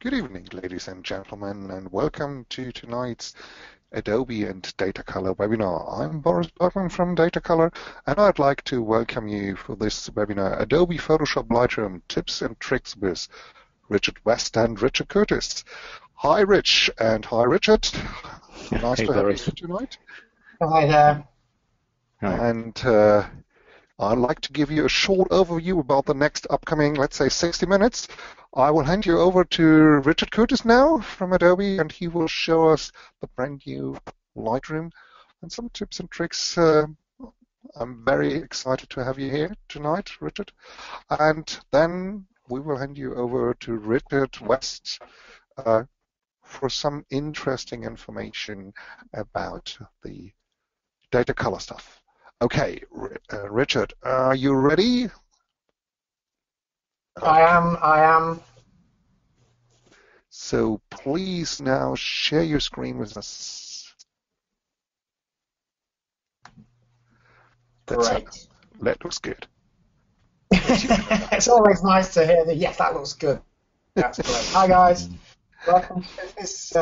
Good evening, ladies and gentlemen, and welcome to tonight's Adobe and Datacolor webinar. I'm Boris Bergman from Datacolor, and I'd like to welcome you for this webinar, Adobe Photoshop Lightroom Tips and Tricks with Richard West and Richard Curtis. Hi, Rich, and hi, Richard. Nice Hey, to have Boris. you here tonight. Hi there. Hi. And I'd like to give you a short overview about the next upcoming, let's say, 60 minutes. I will hand you over to Richard Curtis now from Adobe, and he will show us the brand new Lightroom and some tips and tricks. I'm very excited to have you here tonight, Richard. And then we will hand you over to Richard West for some interesting information about the Datacolor stuff. Okay, Richard, are you ready? I am. So please now share your screen with us. Great. That looks good. It's always nice to hear that, yes, that looks good. That's great. Hi, guys. Welcome to this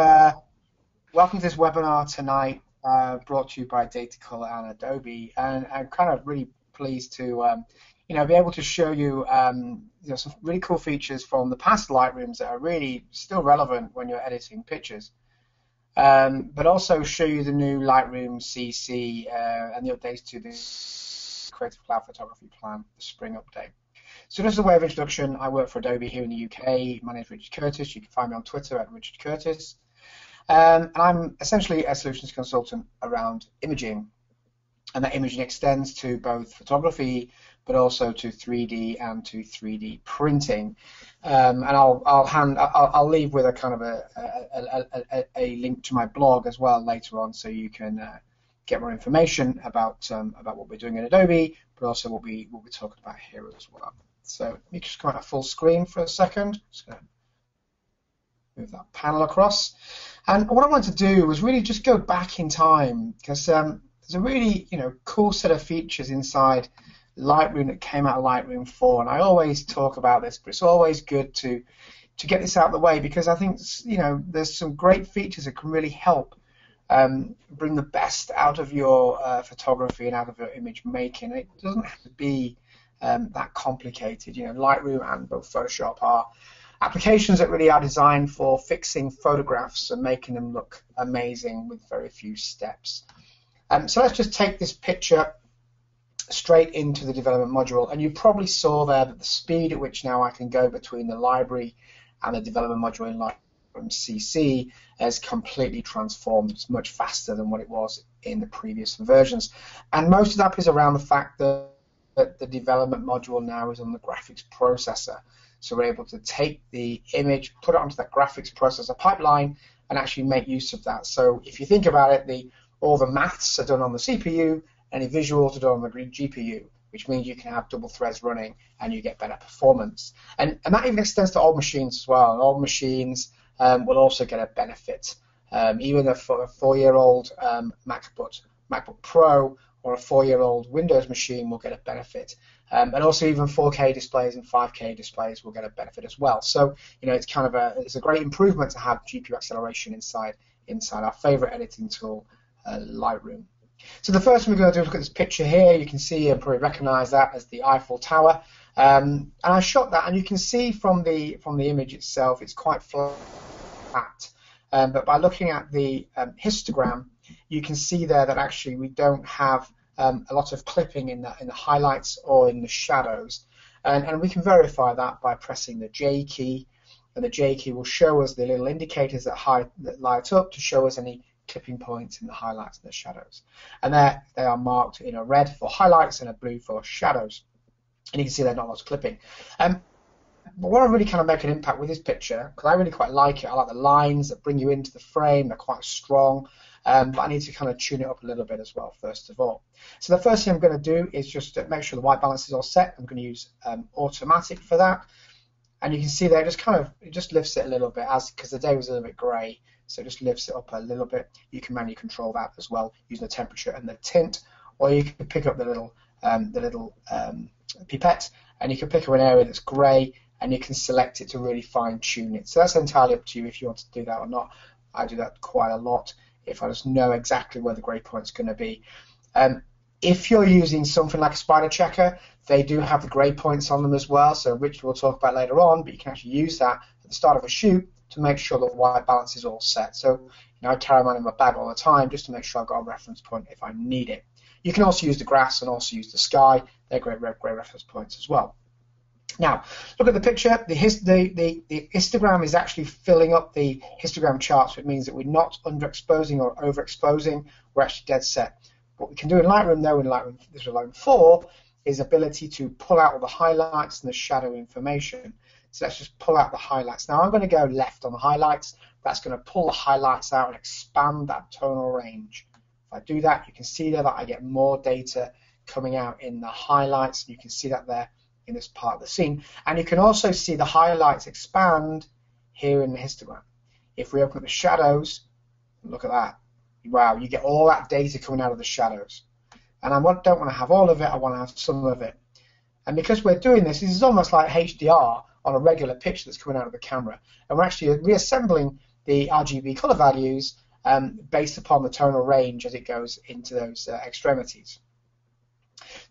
webinar tonight, brought to you by Datacolor and Adobe. And I'm kind of really pleased to be able to show you, some really cool features from the past Lightrooms that are really still relevant when you're editing pictures. But also show you the new Lightroom CC and the updates to the Creative Cloud Photography plan, the spring update. So just as a way of introduction, I work for Adobe here in the UK. My name is Richard Curtis. You can find me on Twitter at Richard Curtis. And I'm essentially a solutions consultant around imaging. And that imaging extends to both photography, but also to 3D and to 3D printing. And I'll leave with a kind of a link to my blog as well later on, so you can get more information about what we're doing in Adobe, but also what we're talking about here as well. So let me just come out of full screen for a second. Just going to move that panel across. And what I wanted to do was really just go back in time, because there's a really cool set of features inside Lightroom that came out of Lightroom 4, and I always talk about this, but it's always good to get this out of the way, because I think there's some great features that can really help bring the best out of your photography and out of your image making. It doesn't have to be that complicated. Lightroom and both Photoshop are applications that really are designed for fixing photographs and making them look amazing with very few steps. So let's just take this picture straight into the development module, and you probably saw there that the speed at which now I can go between the library and the development module in Lightroom CC has completely transformed. It's much faster than what it was in the previous versions, and most of that is around the fact that the development module now is on the graphics processor. So we're able to take the image, put it onto that graphics processor pipeline, and actually make use of that. So if you think about it, all the maths are done on the CPU, any visuals are done on the GPU, which means you can have double threads running and you get better performance. And that even extends to old machines as well. And old machines will also get a benefit. Even a 4-year-old MacBook Pro or a 4-year-old Windows machine will get a benefit. And also even 4K displays and 5K displays will get a benefit as well. So it's kind of it's a great improvement to have GPU acceleration inside our favorite editing tool, Lightroom. So the first thing we're going to do is look at this picture here. You can see and probably recognize that as the Eiffel Tower. And I shot that, and you can see from the image itself, it's quite flat. But by looking at the histogram, you can see there that actually we don't have a lot of clipping in the highlights or in the shadows. And we can verify that by pressing the J key. And the J key will show us the little indicators that light up to show us any clipping points in the highlights and the shadows. And there they are marked in a red for highlights and a blue for shadows. And you can see there's not lots of clipping. But what I really kind of make an impact with this picture, because I really quite like it, I like the lines that bring you into the frame, they're quite strong, but I need to kind of tune it up a little bit as well, first of all. So the first thing I'm going to do is just make sure the white balance is all set. I'm going to use automatic for that. And you can see there, it just lifts it a little bit, because the day was a little bit grey, so it just lifts it up a little bit. You can manually control that as well using the temperature and the tint, or you can pick up the little pipette, and you can pick up an area that's grey and you can select it to really fine tune it. So that's entirely up to you if you want to do that or not. I do that quite a lot if I just know exactly where the grey point's going to be. If you're using something like a spider checker, they do have the grey points on them as well, so which we'll talk about later on, but you can actually use that at the start of a shoot to make sure that the white balance is all set. So I carry mine in my bag all the time just to make sure I've got a reference point if I need it. You can also use the grass and also use the sky. They're great reference points as well. Now, look at the picture. The histogram is actually filling up the histogram chart, so it means that we're not underexposing or overexposing. We're actually dead set. What we can do in Lightroom, though, in Lightroom 4, is ability to pull out all the highlights and the shadow information. So let's just pull out the highlights. Now I'm going to go left on the highlights. That's going to pull the highlights out and expand that tonal range. If I do that, you can see there that I get more data coming out in the highlights. You can see that there in this part of the scene. And you can also see the highlights expand here in the histogram. If we open up the shadows, look at that. Wow, you get all that data coming out of the shadows. And I don't want to have all of it, I want to have some of it. And because we're doing this, this is almost like HDR on a regular picture that's coming out of the camera. And we're actually reassembling the RGB color values based upon the tonal range as it goes into those extremities.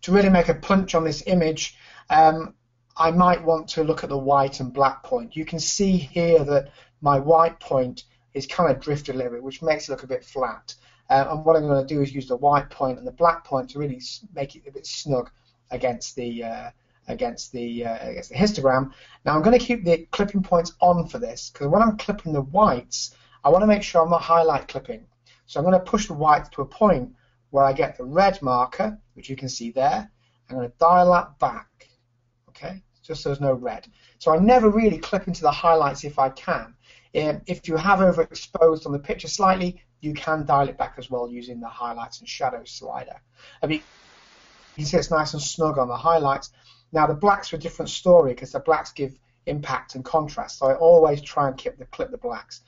To really make a punch on this image, I might want to look at the white and black point. You can see here that my white point is kind of drifted a little bit, which makes it look a bit flat. And what I'm going to do is use the white point and the black point to really make it a bit snug against the histogram. Now I'm going to keep the clipping points on for this, because when I'm clipping the whites, I want to make sure I'm not highlight clipping. So I'm going to push the whites to a point where I get the red marker, which you can see there. I'm going to dial that back, okay, just so there's no red. So I never really clip into the highlights if I can. If you have overexposed on the picture slightly, you can dial it back as well using the highlights and shadows slider. I mean, you can see it's nice and snug on the highlights. Now the blacks are a different story because the blacks give impact and contrast. So I always try and clip the blacks.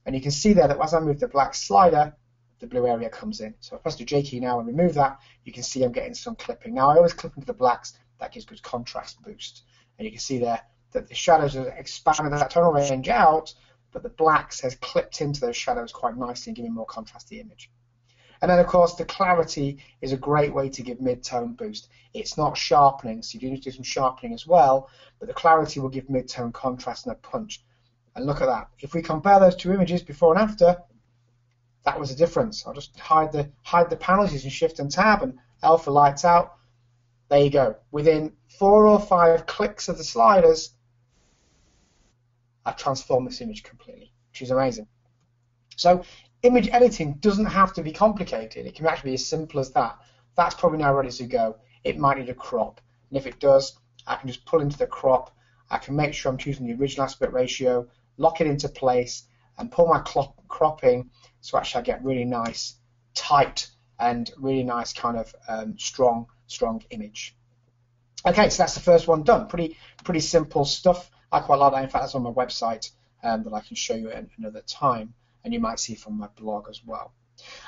And you can see there that as I move the black slider, the blue area comes in. So if I press the J key now and remove that, you can see I'm getting some clipping. Now I always clip into the blacks. That gives good contrast boost. And you can see there that the shadows are expanding that tonal range out, but the blacks has clipped into those shadows quite nicely and giving more contrast to the image. And then, of course, the clarity is a great way to give mid-tone boost. It's not sharpening, so you do need to do some sharpening as well, but the clarity will give mid-tone contrast and a punch. And look at that. If we compare those two images before and after, that was the difference. I'll just hide the panels using Shift and Tab and alpha lights out. There you go. Within 4 or 5 clicks of the sliders, I've transformed this image completely, which is amazing. So image editing doesn't have to be complicated. It can actually be as simple as that. That's probably now ready to go. It might need a crop. And if it does, I can just pull into the crop. I can make sure I'm choosing the original aspect ratio, lock it into place, and pull my cropping so actually I get really nice, tight, and really nice kind of strong image. Okay, so that's the first one done. Pretty simple stuff. I quite like that. In fact, that's on my website that I can show you at another time, and you might see from my blog as well.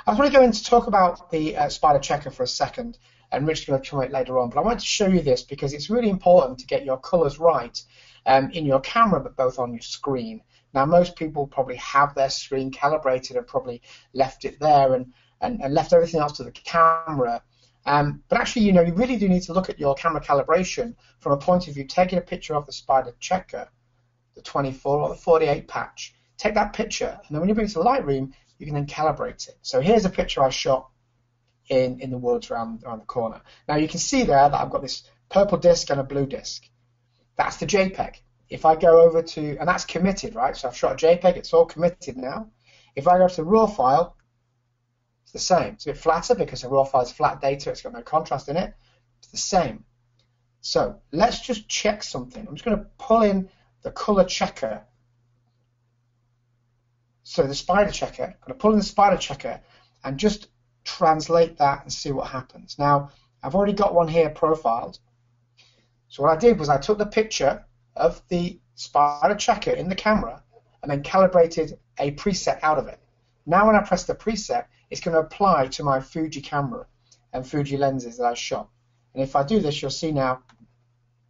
I was going to go in to talk about the spider checker for a second, and Rich's going to come it later on, but I wanted to show you this because it's really important to get your colors right in your camera, but both on your screen. Now, most people probably have their screen calibrated and probably left it there and left everything else to the camera. But actually, you really do need to look at your camera calibration from a point of view, taking a picture of the spider checker, the 24 or the 48 patch. Take that picture, and then when you bring it to Lightroom, you can then calibrate it. So here's a picture I shot in the woods around the corner. Now you can see there that I've got this purple disc and a blue disc. That's the JPEG. If I go over to, and that's committed, right? So I've shot a JPEG, it's all committed now. If I go to the raw file, it's the same. It's a bit flatter because the raw file is flat data, it's got no contrast in it. It's the same. So let's just check something. I'm just going to pull in the color checker. So the spider checker, I'm going to pull in the spider checker and just translate that and see what happens. Now, I've already got one here profiled. So what I did was I took the picture of the spider checker in the camera and then calibrated a preset out of it. Now when I press the preset, it's going to apply to my Fuji camera and Fuji lenses that I shot. And if I do this, you'll see now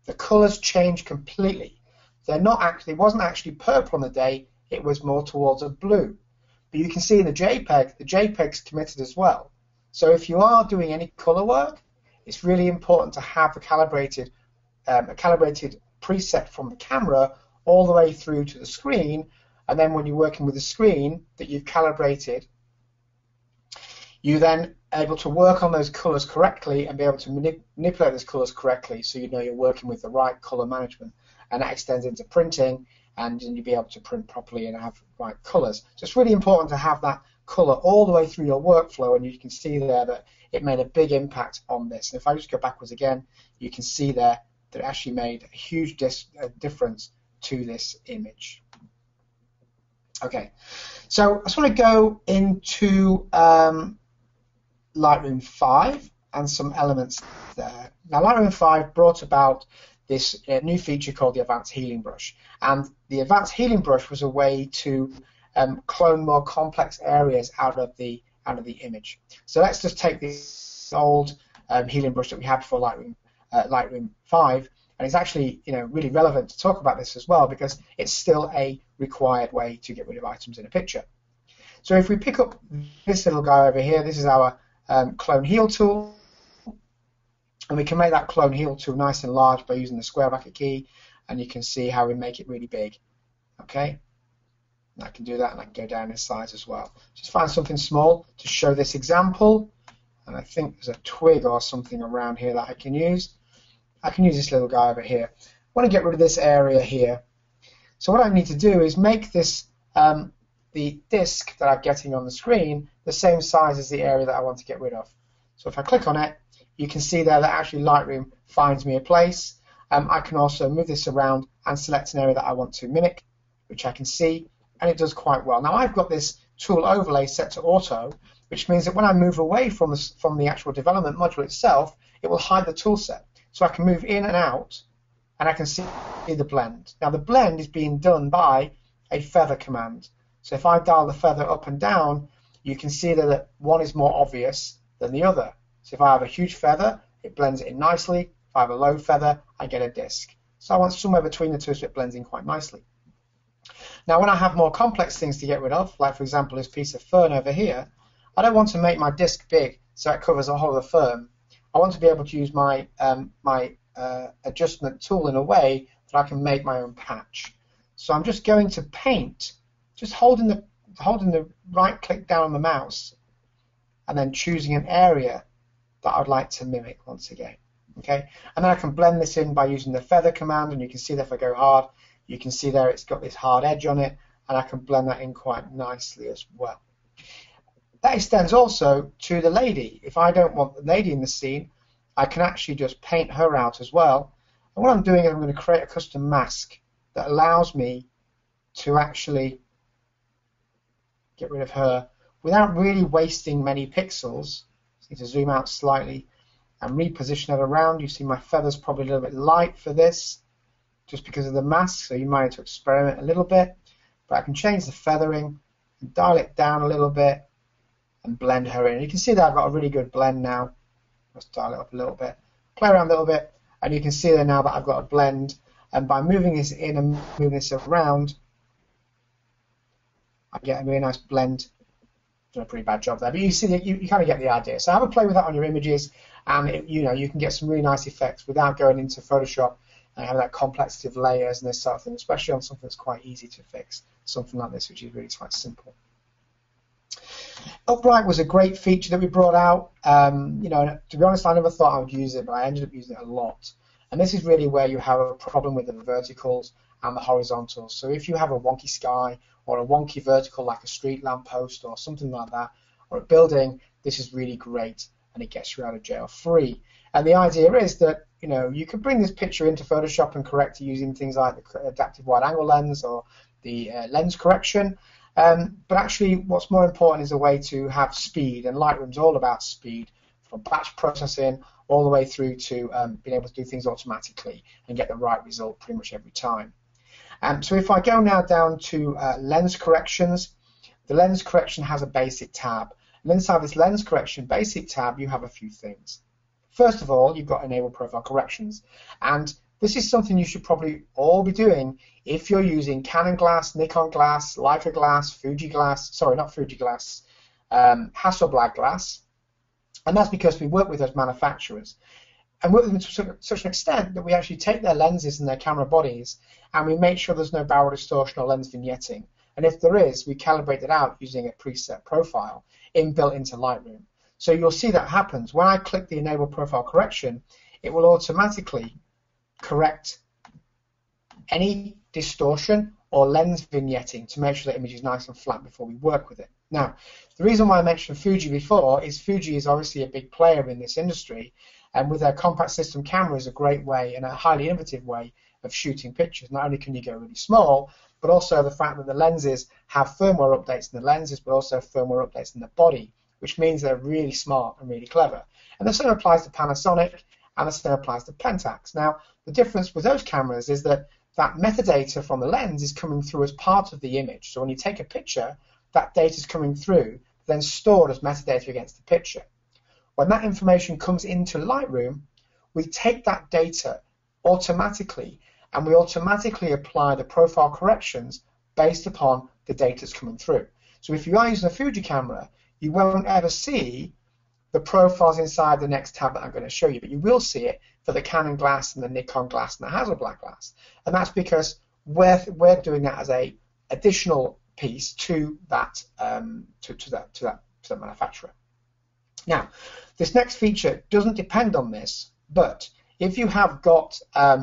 the colors change completely. they're not actually, it wasn't actually purple on the day, it was more towards a blue. But you can see in the JPEG's committed as well. So if you are doing any color work, it's really important to have a calibrated preset from the camera all the way through to the screen, and then when you're working with the screen that you've calibrated, you're then able to work on those colors correctly and be able to manipulate those colors correctly, so you know you're working with the right color management, and that extends into printing, and then you'll be able to print properly and have right colors. So it's really important to have that color all the way through your workflow, and you can see there that it made a big impact on this. And if I just go backwards again, you can see there that it actually made a huge difference to this image. Okay, so I just want to go into Lightroom 5 and some elements there. Now, Lightroom 5 brought about this new feature called the Advanced Healing Brush, and the Advanced Healing Brush was a way to clone more complex areas out of the image. So let's just take this old healing brush that we had before Lightroom 5, and it's actually really relevant to talk about this as well, because it's still a required way to get rid of items in a picture. So if we pick up this little guy over here, this is our clone heal tool, and we can make that clone heal tool nice and large by using the square bracket key, and you can see how we make it really big. Okay, and I can do that, and I can go down in size as well. Just find something small to show this example, and I think there's a twig or something around here that I can use. I can use this little guy over here. I want to get rid of this area here. So what I need to do is make this the disk that I'm getting on the screen the same size as the area that I want to get rid of. So if I click on it, you can see there that actually Lightroom finds me a place. I can also move this around and select an area that I want to mimic, which I can see, and it does quite well. Now I've got this tool overlay set to auto, which means that when I move away from the actual development module itself, it will hide the tool set. So I can move in and out, and I can see the blend. Now the blend is being done by a feather command. So if I dial the feather up and down, you can see that one is more obvious than the other. So if I have a huge feather, it blends it in nicely. If I have a low feather, I get a disk. So I want somewhere between the two so it blends in quite nicely. Now when I have more complex things to get rid of, like for example this piece of fern over here, I don't want to make my disk big so it covers the whole of the fern. I want to be able to use my adjustment tool in a way that I can make my own patch. So I'm just going to paint, just holding the right click down on the mouse, and then choosing an area that I'd like to mimic once again. Okay, and then I can blend this in by using the feather command, and you can see that if I go hard, you can see there it's got this hard edge on it, and I can blend that in quite nicely as well. That extends also to the lady. If I don't want the lady in the scene, I can actually just paint her out as well. And what I'm doing is I'm going to create a custom mask that allows me to actually get rid of her without really wasting many pixels. Just need to zoom out slightly and reposition it around. You see my feather's probably a little bit light for this, just because of the mask, so you might need to experiment a little bit. But I can change the feathering and dial it down a little bit and blend her in. You can see that I've got a really good blend now. Let's dial it up a little bit, play around a little bit, and you can see there now that I've got a blend. And by moving this in and moving this around, I get a really nice blend. Done a pretty bad job there, but you see that you kind of get the idea. So have a play with that on your images, and you can get some really nice effects without going into Photoshop and having that complexity of layers and this sort of thing, especially on something that's quite easy to fix, something like this, which is really quite simple. Upright was a great feature that we brought out. To be honest, I never thought I would use it, but I ended up using it a lot. And this is really where you have a problem with the verticals and the horizontals. So if you have a wonky sky or a wonky vertical like a street lamppost or something like that, or a building, this is really great, and it gets you out of jail free. And the idea is that you can bring this picture into Photoshop and correct it using things like the adaptive wide angle lens or the lens correction. But actually, what's more important is a way to have speed, and Lightroom's all about speed, from batch processing all the way through to being able to do things automatically and get the right result pretty much every time. So if I go now down to lens corrections, the lens correction has a basic tab. And inside this lens correction basic tab, you have a few things. First of all, you've got enable profile corrections. And this is something you should probably all be doing if you're using Canon glass, Nikon glass, Leica glass, Fuji glass, sorry, not Fuji glass, Hasselblad glass. And that's because we work with those manufacturers and work with them to such an extent that we actually take their lenses and their camera bodies and we make sure there's no barrel distortion or lens vignetting. And if there is, we calibrate it out using a preset profile inbuilt into Lightroom. So you'll see that happens. When I click the Enable Profile Correction, it will automatically correct any distortion or lens vignetting to make sure the image is nice and flat before we work with it. Now, the reason why I mentioned Fuji before is Fuji is obviously a big player in this industry, and with their compact system camera is a great way and a highly innovative way of shooting pictures. Not only can you go really small, but also the fact that the lenses have firmware updates in the lenses, but also firmware updates in the body, which means they're really smart and really clever. And the same applies to Panasonic, and the same applies to Pentax. Now, the difference with those cameras is that that metadata from the lens is coming through as part of the image. So when you take a picture, that data is coming through, then stored as metadata against the picture. When that information comes into Lightroom, we take that data automatically, and we automatically apply the profile corrections based upon the data that's coming through. So if you are using a Fuji camera, you won't ever see the profiles inside the next tab that I'm going to show you, but you will see it for the Canon glass and the Nikon glass and the Hasselblad glass. And that's because we're doing that as a additional piece to that manufacturer. Now, this next feature doesn't depend on this, but if you have got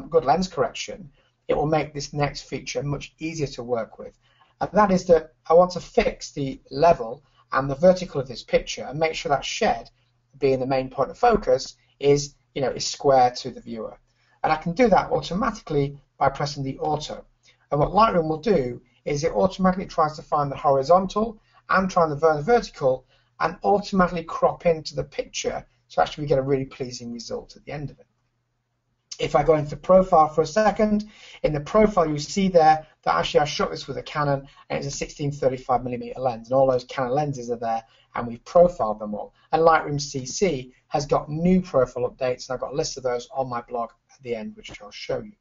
good lens correction, it will make this next feature much easier to work with. And that is that I want to fix the level and the vertical of this picture and make sure that shed, being the main point of focus, is square to the viewer. And I can do that automatically by pressing the auto. And what Lightroom will do is it automatically tries to find the horizontal and try the vertical and automatically crop into the picture, so actually we get a really pleasing result at the end of it. If I go into profile for a second, in the profile you see there that actually I shot this with a Canon and it's a 16-35mm lens, and all those Canon lenses are there and we've profiled them all. And Lightroom CC has got new profile updates, and I've got a list of those on my blog at the end, which I'll show you.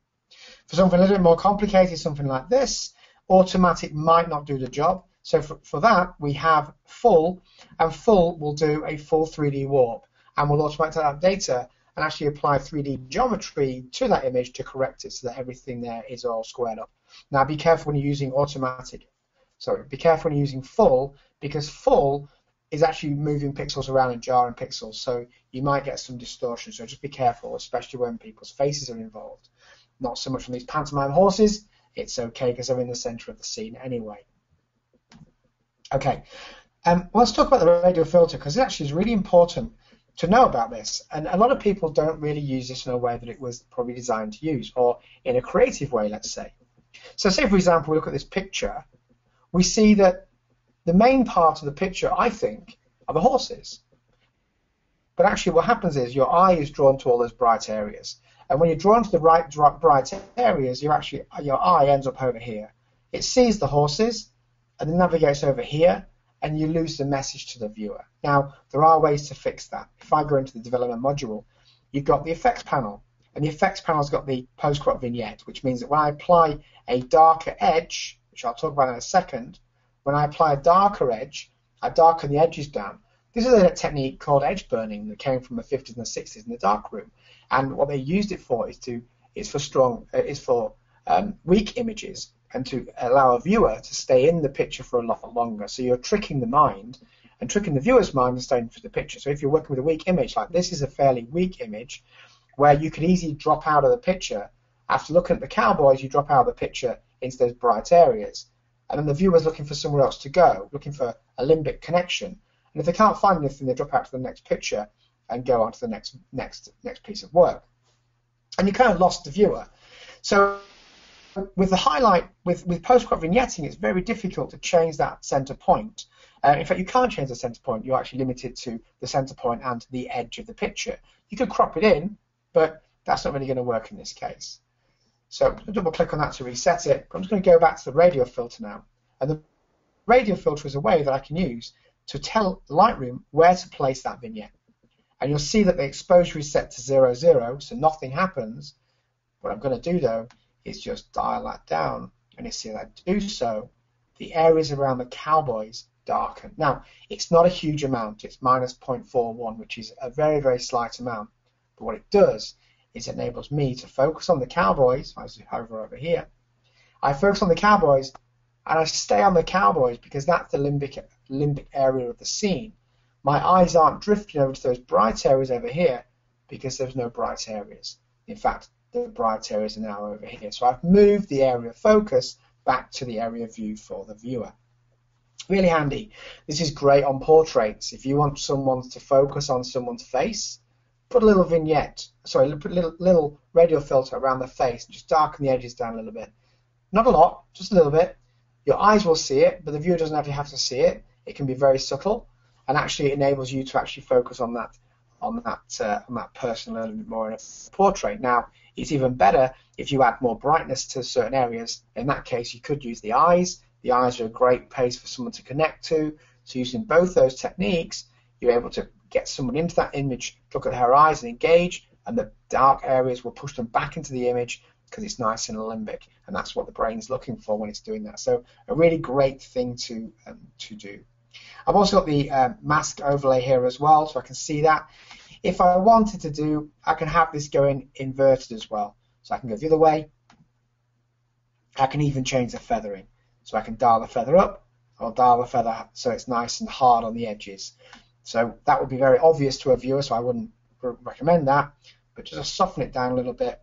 For something a little bit more complicated, something like this, automatic might not do the job. So for that we have full, and full will do a full 3D warp and will automatically take that data and actually apply 3D geometry to that image to correct it so that everything there is all squared up. Now be careful when you're using be careful when you're using full, because full is actually moving pixels around and jarring pixels, so you might get some distortion, so just be careful, especially when people's faces are involved. Not so much on these pantomime horses, it's okay because they're in the center of the scene anyway. Okay, let's talk about the radial filter, because it actually is really important to know about this, and a lot of people don't really use this in a way that it was probably designed to use, or in a creative way, let's say. So say, for example, we look at this picture, we see that the main part of the picture, I think, are the horses. But actually what happens is your eye is drawn to all those bright areas, and when you're drawn to the right bright areas, your eye ends up over here. It sees the horses, and then navigates over here, and you lose the message to the viewer. Now, there are ways to fix that. If I go into the development module, you've got the effects panel, and the effects panel's got the post-crop vignette, which means that when I apply a darker edge, which I'll talk about in a second, when I apply a darker edge, I darken the edges down. This is a technique called edge burning that came from the 50s and the 60s in the darkroom, and what they used it for is for weak images, and to allow a viewer to stay in the picture for a lot longer. So you're tricking the mind and tricking the viewer's mind and staying for the picture. So if you're working with a weak image, like this is a fairly weak image, where you could easily drop out of the picture. After looking at the cowboys, you drop out of the picture into those bright areas. And then the viewer's looking for somewhere else to go, looking for a limbic connection. And if they can't find anything, they drop out to the next picture and go on to the next piece of work. And you kind of lost the viewer. So with the highlight, with post-crop vignetting, it's very difficult to change that center point. In fact, you can't change the center point. You're actually limited to the center point and the edge of the picture. You could crop it in, but that's not really going to work in this case. So I'm going to double click on that to reset it. But I'm just going to go back to the radial filter now. And the radial filter is a way that I can use to tell Lightroom where to place that vignette. And you'll see that the exposure is set to 0, 0, so nothing happens. What I'm going to do though is just dial that down, and you see that I do so, the areas around the cowboys darken. Now, it's not a huge amount, it's minus 0.41, which is a very, very slight amount. But what it does is it enables me to focus on the cowboys. As I hover over here, I focus on the cowboys and I stay on the cowboys because that's the limbic area of the scene. My eyes aren't drifting over to those bright areas over here because there's no bright areas. In fact, the bright areas are now over here. So I've moved the area of focus back to the area of view for the viewer. Really handy. This is great on portraits. If you want someone to focus on someone's face, put a little vignette, sorry, put a little radial filter around the face, just darken the edges down a little bit. Not a lot, just a little bit. Your eyes will see it, but the viewer doesn't actually have to see it. It can be very subtle, and actually it enables you to actually focus on that person a little bit more in a portrait. Now, it's even better if you add more brightness to certain areas. In that case, you could use the eyes. The eyes are a great place for someone to connect to. So using both those techniques, you're able to get someone into that image, look at her eyes and engage, and the dark areas will push them back into the image because it's nice and limbic, and that's what the brain's looking for when it's doing that. So a really great thing to do. I've also got the mask overlay here as well, so I can see that. If I wanted to do, I can have this going inverted as well. So I can go the other way. I can even change the feathering. So I can dial the feather up, or dial the feather so it's nice and hard on the edges. So that would be very obvious to a viewer, so I wouldn't recommend that. But just to soften it down a little bit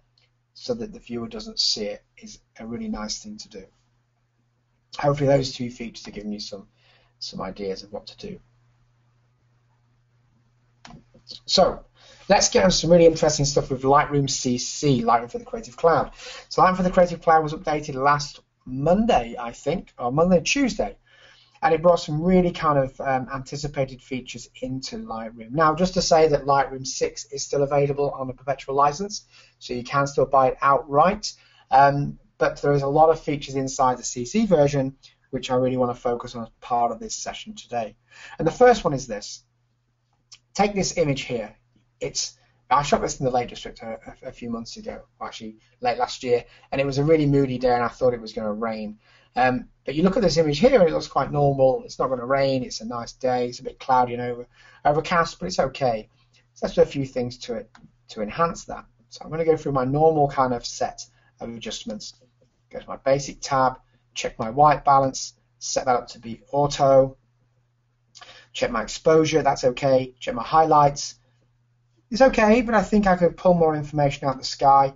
so that the viewer doesn't see it is a really nice thing to do. Hopefully those two features are giving you some ideas of what to do. So let's get on some really interesting stuff with Lightroom CC, Lightroom for the Creative Cloud. So Lightroom for the Creative Cloud was updated last Monday, I think, or Tuesday, and it brought some really kind of anticipated features into Lightroom. Now, just to say that Lightroom 6 is still available on a perpetual license, so you can still buy it outright, but there is a lot of features inside the CC version which I really want to focus on as part of this session today. And the first one is this. Take this image here. I shot this in the Lake District a few months ago, or actually late last year, and it was a really moody day and I thought it was going to rain. But you look at this image here and it looks quite normal. It's not going to rain, it's a nice day, it's a bit cloudy and overcast, but it's okay. So let's do a few things to it to enhance that. So I'm going to go through my normal kind of set of adjustments. Go to my basic tab, check my white balance, set that up to be auto. Check my exposure, that's okay. Check my highlights. It's okay, but I think I could pull more information out of the sky.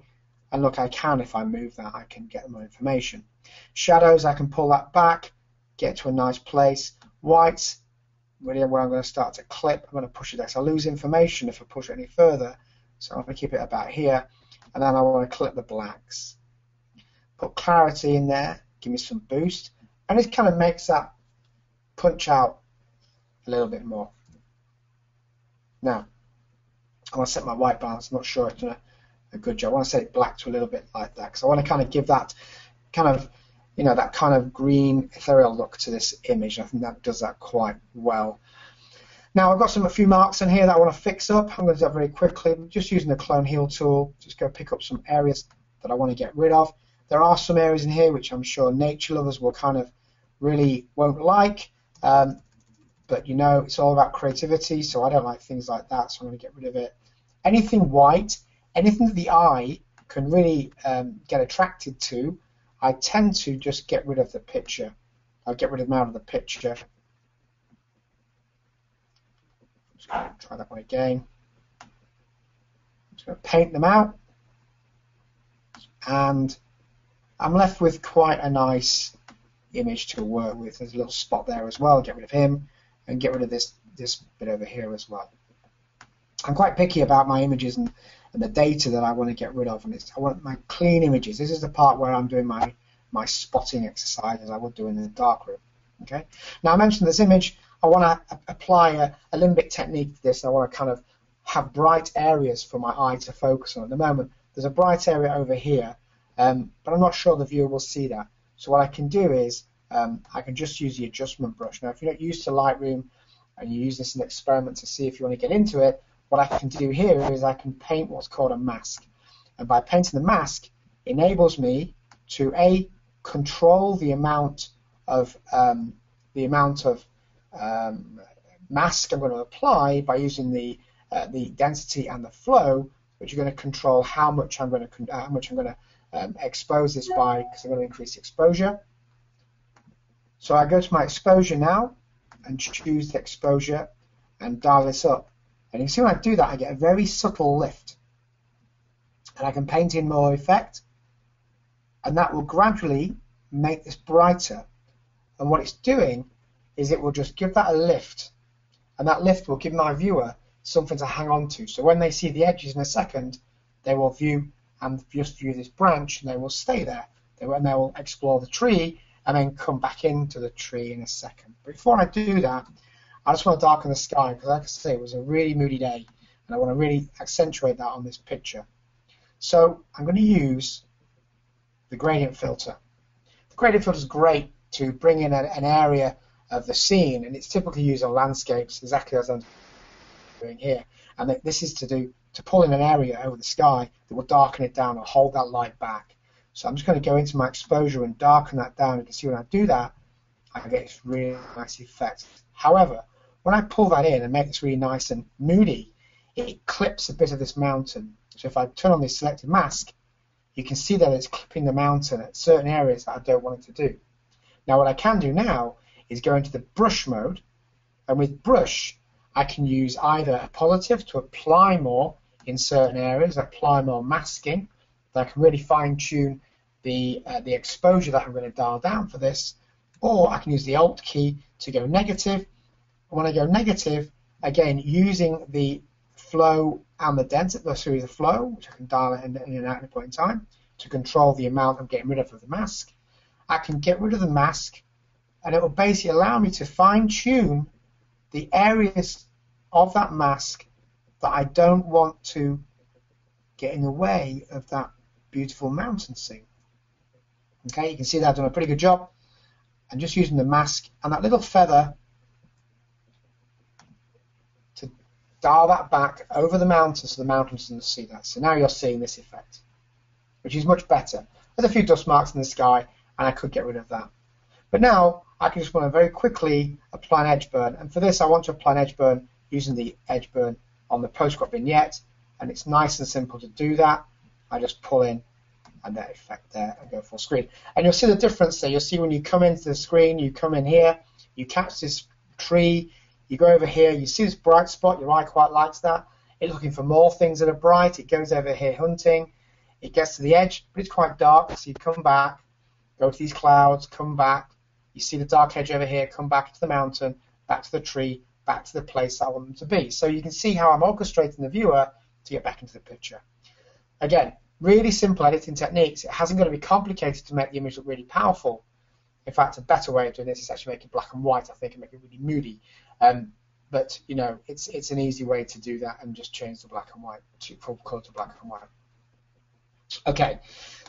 And look, I can, if I move that, I can get more information. Shadows, I can pull that back, get to a nice place. Whites, really where I'm going to start to clip, I'm going to push it there. So I lose information if I push it any further. So I'm going to keep it about here. And then I want to clip the blacks. Put clarity in there, give me some boost. And it kind of makes that punch out a little bit more. Now, I want to set my white balance. I'm not sure I've done a good job. I want to set it black to a little bit like that because I want to kind of give that kind of, that kind of green ethereal look to this image. I think that does that quite well. Now I've got a few marks in here that I want to fix up. I'm going to do that very quickly. Just using the clone heal tool, just go pick up some areas that I want to get rid of. There are some areas in here which I'm sure nature lovers will kind of really won't like. But it's all about creativity, so I don't like things like that, so I'm going to get rid of it. Anything white, anything that the eye can really get attracted to, I tend to just get rid of the picture. I'll get rid of them out of the picture. Just going to try that one again. I'm just going to paint them out. And I'm left with quite a nice image to work with. There's a little spot there as well. Get rid of him. And get rid of this bit over here as well. I'm quite picky about my images and the data that I want to get rid of, and I want my clean images. This is the part where I'm doing my spotting exercise as I would do in the darkroom. Okay. Now I mentioned this image. I want to apply a limbic technique to this. And I want to kind of have bright areas for my eye to focus on. At the moment, there's a bright area over here, but I'm not sure the viewer will see that. So what I can do is I can just use the adjustment brush. Now, if you're not used to Lightroom and you use this in an experiment to see if you want to get into it, what I can do here is I can paint what's called a mask. And by painting the mask, enables me to control the amount of mask I'm going to apply by using the density and the flow, which are going to control how much I'm going to expose this by, because I'm going to increase the exposure. So I go to my exposure now and choose the exposure and dial this up. And you can see when I do that, I get a very subtle lift. And I can paint in more effect, and that will gradually make this brighter. And what it's doing is it will just give that a lift, and that lift will give my viewer something to hang on to. So when they see the edges in a second, they will view and just view this branch, and they will stay there. They will explore the tree and then come back into the tree in a second. But before I do that, I just want to darken the sky, because like I say, it was a really moody day, and I want to really accentuate that on this picture. So I'm going to use the gradient filter. The gradient filter is great to bring in an area of the scene, and it's typically used on landscapes, exactly as I'm doing here. And this is to pull in an area over the sky that will darken it down or hold that light back. So I'm just going to go into my exposure and darken that down. You can see when I do that, I get this really nice effect. However, when I pull that in and make this really nice and moody, it clips a bit of this mountain. So if I turn on this selected mask, you can see that it's clipping the mountain at certain areas that I don't want it to do. Now what I can do now is go into the brush mode, and with brush I can use either a positive to apply more in certain areas, apply more masking, that I can really fine tune the exposure that I'm going to dial down for this, or I can use the Alt key to go negative. When I go negative, again using the flow and the density, the flow, which I can dial in and out at a point in time to control the amount I'm getting rid of the mask. I can get rid of the mask, and it will basically allow me to fine tune the areas of that mask that I don't want to get in the way of that beautiful mountain scene. Okay, you can see that I've done a pretty good job. I'm just using the mask and that little feather to dial that back over the mountain so the mountain doesn't see that. So now you're seeing this effect, which is much better. There's a few dust marks in the sky, and I could get rid of that. But now I can just want to very quickly apply an edge burn, and for this I want to apply an edge burn using the edge burn on the postcrop vignette, and it's nice and simple to do that. I just pull in and that effect there and go full screen. And you'll see the difference there. You'll see when you come into the screen, you come in here, you catch this tree, you go over here, you see this bright spot, your eye quite likes that. It's looking for more things that are bright. It goes over here hunting. It gets to the edge, but it's quite dark, so you come back, go to these clouds, come back. You see the dark edge over here, come back to the mountain, back to the tree, back to the place I want them to be. So you can see how I'm orchestrating the viewer to get back into the picture. Again, really simple editing techniques. It hasn't got to be complicated to make the image look really powerful. In fact, a better way of doing this is actually make it black and white, I think, and make it really moody. But you know, it's an easy way to do that and just change the black and white from color to black and white. Okay,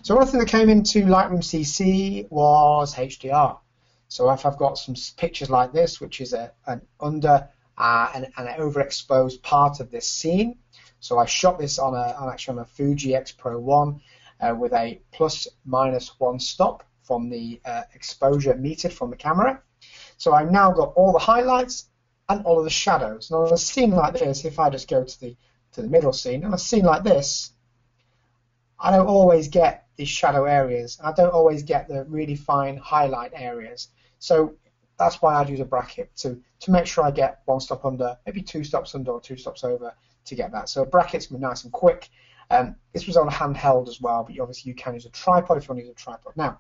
so one thing that came into Lightroom CC was HDR. So if I've got some pictures like this, which is an overexposed part of this scene, so I shot this on a Fuji X Pro 1 with a ±1 stop from the exposure metered from the camera. So I've now got all the highlights and all of the shadows. Now on a scene like this, if I just go to the middle scene, on a scene like this, I don't always get these shadow areas. I don't always get the really fine highlight areas. So that's why I'd use a bracket to make sure I get one stop under, maybe two stops under or two stops over to get that. So brackets can be nice and quick. This was on a handheld as well, but obviously you can use a tripod if you want to use a tripod. Now,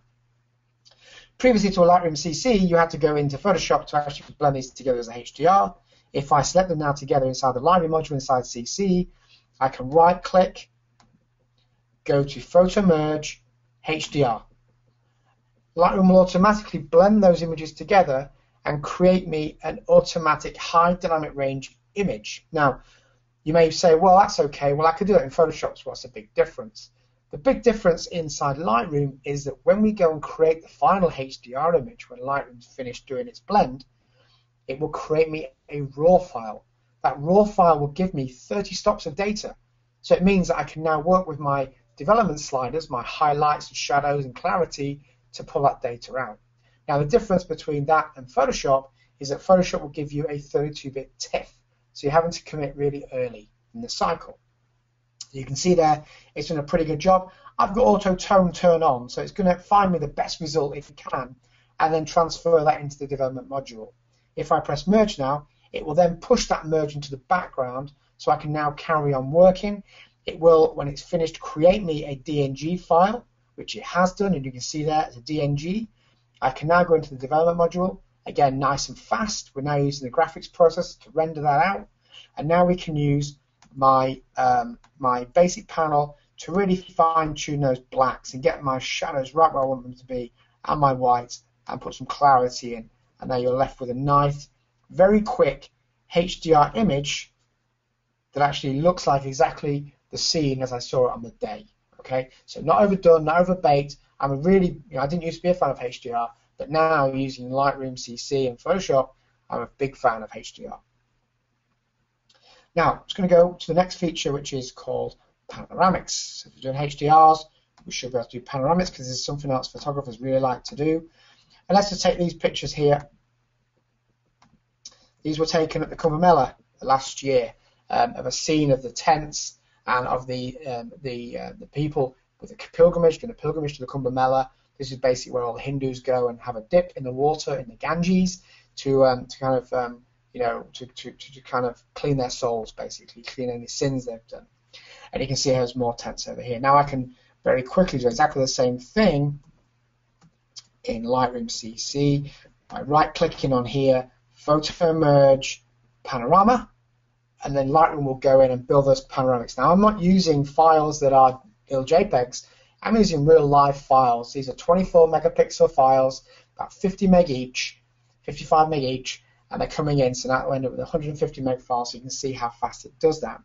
previously to a Lightroom CC, you had to go into Photoshop to actually blend these together as a HDR. If I select them now together inside the library module inside CC, I can right-click, go to Photo Merge, HDR. Lightroom will automatically blend those images together and create me an automatic high dynamic range image. Now, you may say, well, that's okay. Well, I could do that in Photoshop, so what's the big difference? The big difference inside Lightroom is that when we go and create the final HDR image, when Lightroom's finished doing its blend, it will create me a raw file. That raw file will give me 30 stops of data. So it means that I can now work with my development sliders, my highlights and shadows and clarity, to pull that data out. Now the difference between that and Photoshop is that Photoshop will give you a 32-bit TIFF, so you're having to commit really early in the cycle. You can see there it's done a pretty good job. I've got auto tone turned on, so it's going to find me the best result it can and then transfer that into the development module. If I press merge now, it will then push that merge into the background, so I can now carry on working. It will, when it's finished, create me a DNG file, which it has done, and you can see there as a DNG. I can now go into the development module, again nice and fast. We're now using the graphics processor to render that out, and now we can use my my basic panel to really fine tune those blacks and get my shadows right where I want them to be, and my whites, and put some clarity in, and now you're left with a nice, very quick HDR image that actually looks like exactly the scene as I saw it on the day. Okay, so not overdone, not overbaked. I'm a really, I didn't used to be a fan of HDR, but now using Lightroom CC and Photoshop, I'm a big fan of HDR. Now, I'm just going to go to the next feature, which is called Panoramics. So if you're doing HDRs, we should be able to do Panoramics, because this is something else photographers really like to do. And let's just take these pictures here. These were taken at the Cumbramella last year, of a scene of the tents and of the people with a pilgrimage, doing a pilgrimage to the Cumbramella. This is basically where all the Hindus go and have a dip in the water in the Ganges to kind of to kind of clean their souls, basically clean any sins they've done. And you can see there's more tents over here. Now I can very quickly do exactly the same thing in Lightroom CC by right-clicking on here, Photo Merge, Panorama, and then Lightroom will go in and build those panoramics. Now I'm not using files that are JPEGs. I'm using real live files. These are 24 megapixel files, about 50 meg each, 55 meg each, and they're coming in, so that will end up with 150 meg files, so you can see how fast it does that.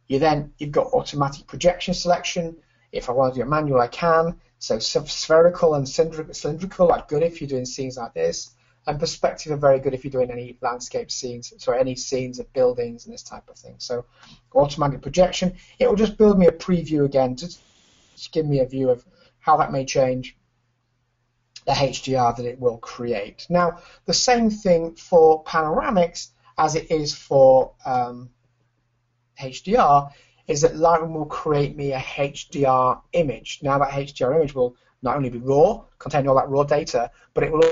You've got automatic projection selection. If I want to do a manual, I can. So spherical and cylindrical are good if you're doing scenes like this, and perspective are very good if you're doing any landscape scenes, so any scenes of buildings and this type of thing. So automatic projection, it will just build me a preview again, just give me a view of how that may change the HDR that it will create. Now, the same thing for panoramics as it is for HDR is that Lightroom will create me a HDR image. Now that HDR image will not only be raw, contain all that raw data, but it will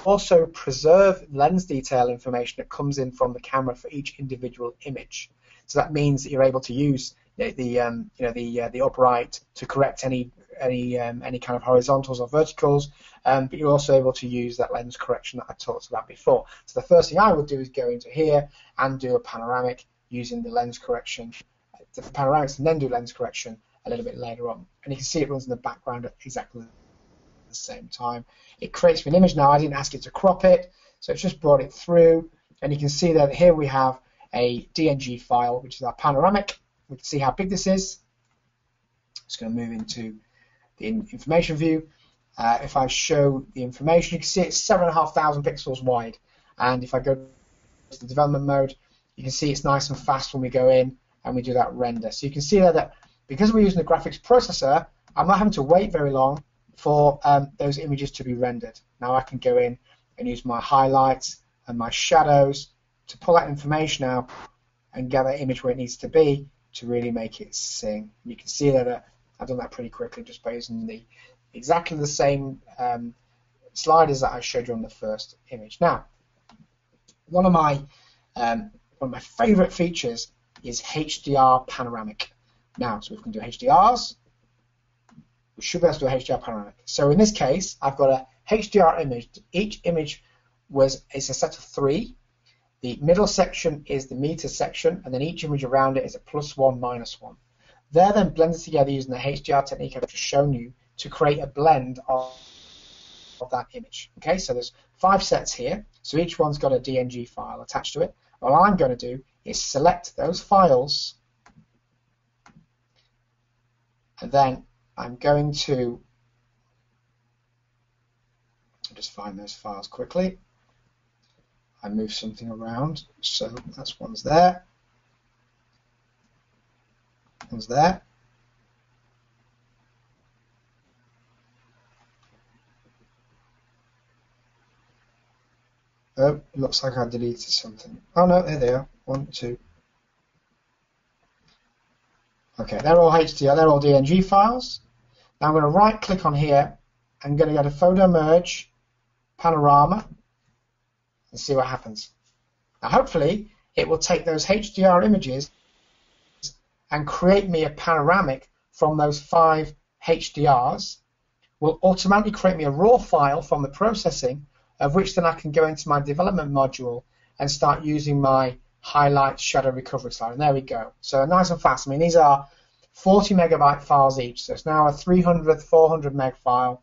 also preserve lens detail information that comes in from the camera for each individual image. So that means that you're able to use the upright to correct any kind of horizontals or verticals, but you're also able to use that lens correction that I talked about before. So the first thing I would do is go into here and do a panoramic using the lens correction, the panoramics, and then do lens correction a little bit later on. And you can see it runs in the background at exactly the same time. It creates me an image now. I didn't ask it to crop it, so it's just brought it through, and you can see that here we have a DNG file, which is our panoramic. We can see how big this is. Just going to move into the information view. If I show the information, you can see it's 7,500 pixels wide. And if I go to the development mode, you can see it's nice and fast when we go in and we do that render. So you can see there that because we're using the graphics processor, I'm not having to wait very long for those images to be rendered. Now I can go in and use my highlights and my shadows to pull that information out and get that image where it needs to be to really make it sing. You can see that I've done that pretty quickly just by using exactly the same sliders that I showed you on the first image. Now, one of my favorite features is HDR Panoramic. Now, so we can do HDRs. We should be able to do a HDR Panoramic. So in this case, I've got a HDR image. Each image is a set of 3. The middle section is the meter section, and then each image around it is a +1, -1. They're then blended together using the HDR technique I've just shown you to create a blend of that image. Okay, so there's 5 sets here, so each one's got a DNG file attached to it. All I'm going to do is select those files, and then I'm going to just find those files quickly. I move something around, so that's one's there, one's there. Oh, it looks like I deleted something. Oh no, there they are. 1, 2. Okay, they're all HDR, they're all DNG files. Now I'm going to right click on here. I'm going to go to Photo Merge, Panorama, and see what happens. Now hopefully it will take those HDR images and create me a panoramic from those 5 HDRs. Will automatically create me a raw file from the processing, of which then I can go into my development module and start using my highlight shadow recovery slide. And there we go. So nice and fast. I mean, these are 40 megabyte files each. So it's now a 300, 400 meg file.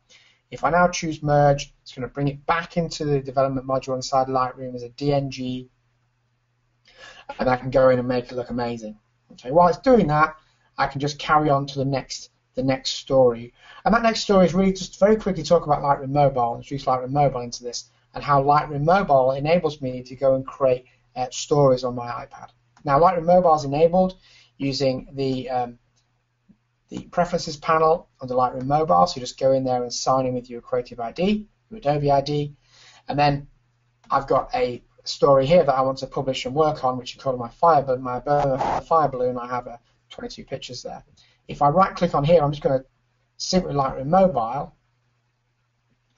If I now choose merge, it's going to bring it back into the development module inside Lightroom as a DNG. And I can go in and make it look amazing. Okay, while it's doing that, I can just carry on to the next story. And that next story is really just very quickly talk about Lightroom Mobile, introduce Lightroom Mobile into this, and how Lightroom Mobile enables me to go and create stories on my iPad. Now, Lightroom Mobile is enabled using the Preferences panel under Lightroom Mobile. So you just go in there and sign in with your Creative ID, your Adobe ID, and then I've got a story here that I want to publish and work on, which is called my fire balloon. I have 22 pictures there. If I right-click on here, I'm just going to sync with Lightroom Mobile,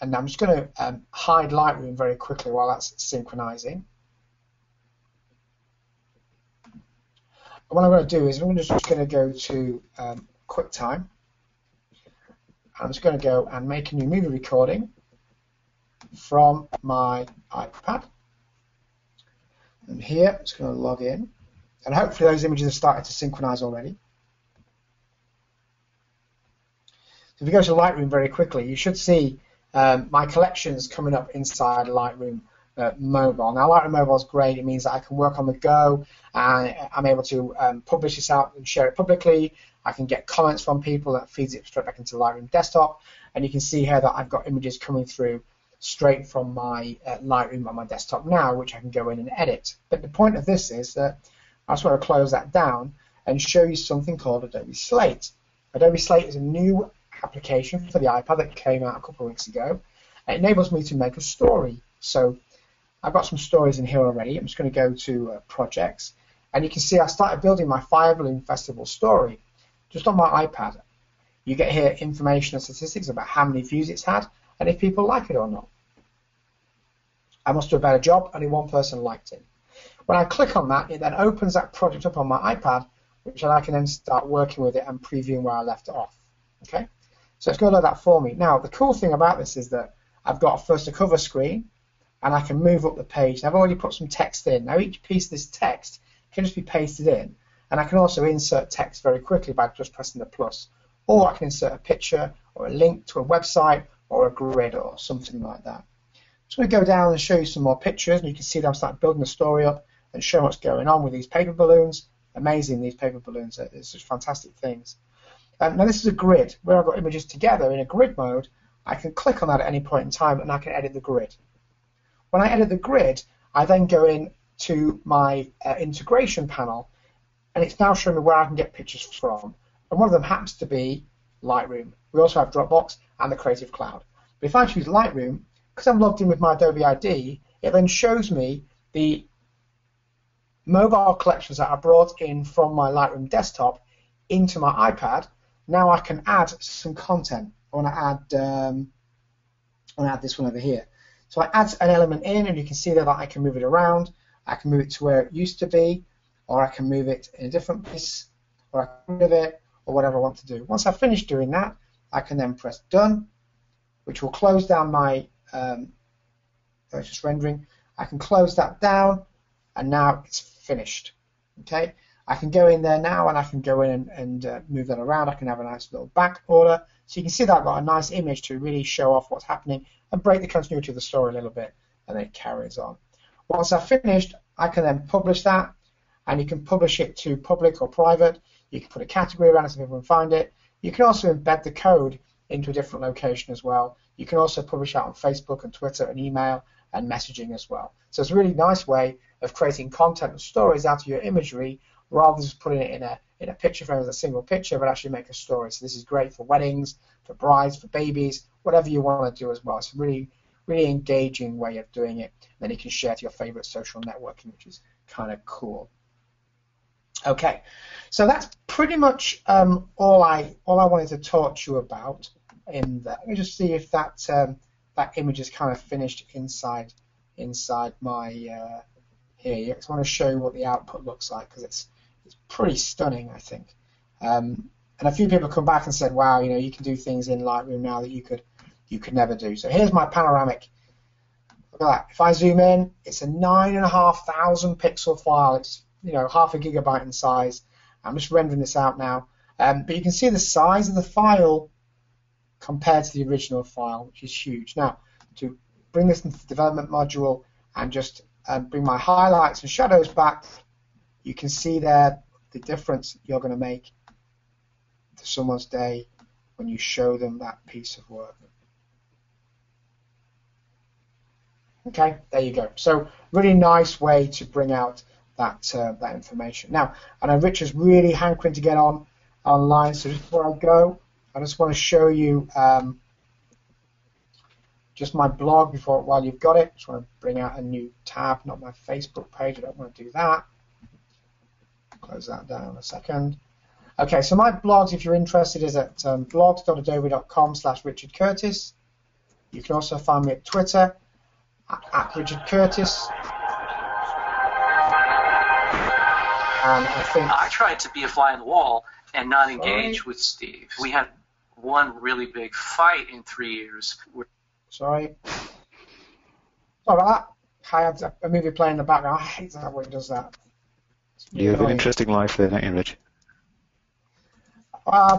and I'm just going to hide Lightroom very quickly while that's synchronizing. What I'm going to do is I'm just going to go to QuickTime. I'm just going to go and make a new movie recording from my iPad. And here, I'm just going to log in. And hopefully those images have started to synchronize already. So if you go to Lightroom very quickly, you should see my collections coming up inside Lightroom Mobile. Now, Lightroom Mobile is great. It means that I can work on the go, and I'm able to publish this out and share it publicly. I can get comments from people that feeds it straight back into Lightroom desktop. And you can see here that I've got images coming through straight from my Lightroom on my desktop now, which I can go in and edit. But the point of this is that I just want to close that down and show you something called Adobe Slate. Adobe Slate is a new application for the iPad that came out a couple of weeks ago. It enables me to make a story. So I've got some stories in here already. I'm just going to go to projects, and you can see I started building my Fire Balloon Festival story just on my iPad. You get here information and statistics about how many views it's had and if people like it or not. I must do a better job. Only one person liked it. When I click on that, it then opens that project up on my iPad, which I can then start working with it and previewing where I left it off. Okay, so it's going to load that for me. Now, the cool thing about this is that I've got first a cover screen, and I can move up the page. I've already put some text in. Now, each piece of this text can just be pasted in, and I can also insert text very quickly by just pressing the plus. Or I can insert a picture or a link to a website or a grid or something like that. I'm just going to go down and show you some more pictures, and you can see that I'm starting building the story up and show what's going on with these paper balloons. Amazing, these paper balloons. It's just fantastic things. Now, this is a grid where I've got images together in a grid mode. I can click on that at any point in time, and I can edit the grid. When I edit the grid, I then go in to my integration panel, and it's now showing me where I can get pictures from. And one of them happens to be Lightroom. We also have Dropbox and the Creative Cloud. But if I choose Lightroom, because I'm logged in with my Adobe ID, it then shows me the mobile collections that I brought in from my Lightroom desktop into my iPad. Now I can add some content. I want to add this one over here. So I add an element in, and you can see there that I can move it around. I can move it to where it used to be, or I can move it in a different place, or I can move it, or whatever I want to do. Once I've finished doing that, I can then press Done, which will close down my it's just rendering. I can close that down, and now it's finished. Okay, I can go in there now, and I can go in and move that around. I can have a nice little back order, so you can see that I've got a nice image to really show off what's happening and break the continuity of the story a little bit, and then it carries on. Once I've finished, I can then publish that, and you can publish it to public or private. You can put a category around it so people can find it. You can also embed the code into a different location as well. You can also publish out on Facebook and Twitter and email and messaging as well. So it's a really nice way of creating content and stories out of your imagery rather than just putting it in a picture frame as a single picture, but actually make a story. So this is great for weddings, for brides, for babies, whatever you want to do as well. It's a really, really engaging way of doing it. Then you can share to your favorite social networking, which is kind of cool. Okay, so that's pretty much all I wanted to talk to you about in there. Let me just see if that that image is kind of finished inside my here. I just want to show you what the output looks like, because it's pretty stunning, I think. And a few people come back and said, wow, you can do things in Lightroom now that you could never do. So here's my panoramic. Look at that. If I zoom in, it's a 9,500 pixel file. It's half a gigabyte in size. I'm just rendering this out now. But you can see the size of the file compared to the original file, which is huge. Now, to bring this into the development module and just bring my highlights and shadows back, you can see there the difference you're going to make to someone's day when you show them that piece of work. Okay, there you go. So really nice way to bring out that that information. Now, I know Richard's really hankering to get online, so just before I go, I just want to show you just my blog while you've got it. Just want to bring out a new tab, not my Facebook page. I don't want to do that. Close that down a second. Okay, so my blogs, if you're interested, is at blogs.adobe.com/Richard Curtis. You can also find me at Twitter at Richard Curtis. And I tried to be a fly on the wall and not engage with Steve. We had one really big fight in 3 years. Sorry about that. I have a movie playing in the background. I hate that when it does that. You have an interesting life there, don't you, Rich?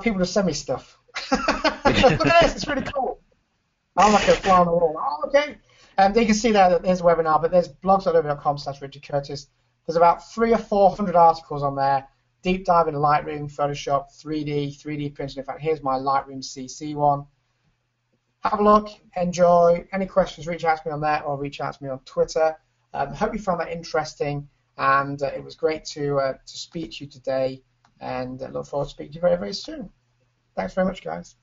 People just send me stuff. Look at this, it's really cool. I'm like a fly on the wall. Oh, okay. You can see there that there's a webinar, but there's blogs.adobe.com/Richard Curtis. There's about 300 or 400 articles on there. Deep dive into Lightroom, Photoshop, 3D printing. In fact, here's my Lightroom CC one. Have a look, enjoy. Any questions, reach out to me on there or reach out to me on Twitter. Hope you found that interesting, and it was great to speak to you today, and look forward to speaking to you very, very soon. Thanks very much, guys.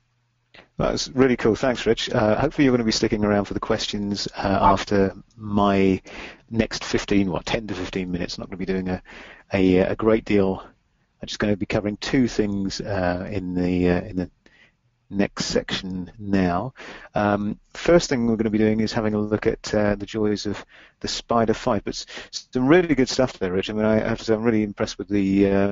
That's really cool. Thanks, Rich. Hopefully you're going to be sticking around for the questions after my next 10 to 15 minutes. I'm not going to be doing a great deal. I'm just going to be covering two things in the next section now. First thing we're going to be doing is having a look at the joys of the Spider 5. But some really good stuff there, Rich. I mean, I have to say I'm really impressed with the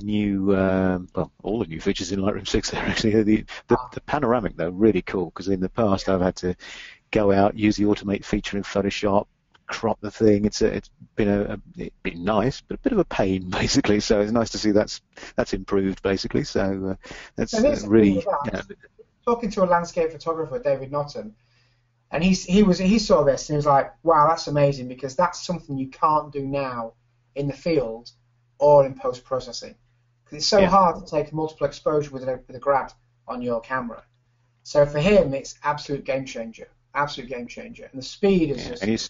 new, well, all the new features in Lightroom 6 there, actually. The panoramic, though, really cool, because in the past I've had to go out, use the automate feature in Photoshop, crop the thing. It's been nice, but a bit of a pain, basically. So it's nice to see that's improved, basically. So that's really... Talking to a landscape photographer, David Notton, and he saw this and he was like, wow, that's amazing, because that's something you can't do now in the field or in post-processing, because it's so hard to take multiple exposure with a grab on your camera. So for him, it's absolute game changer, and the speed is just amazing.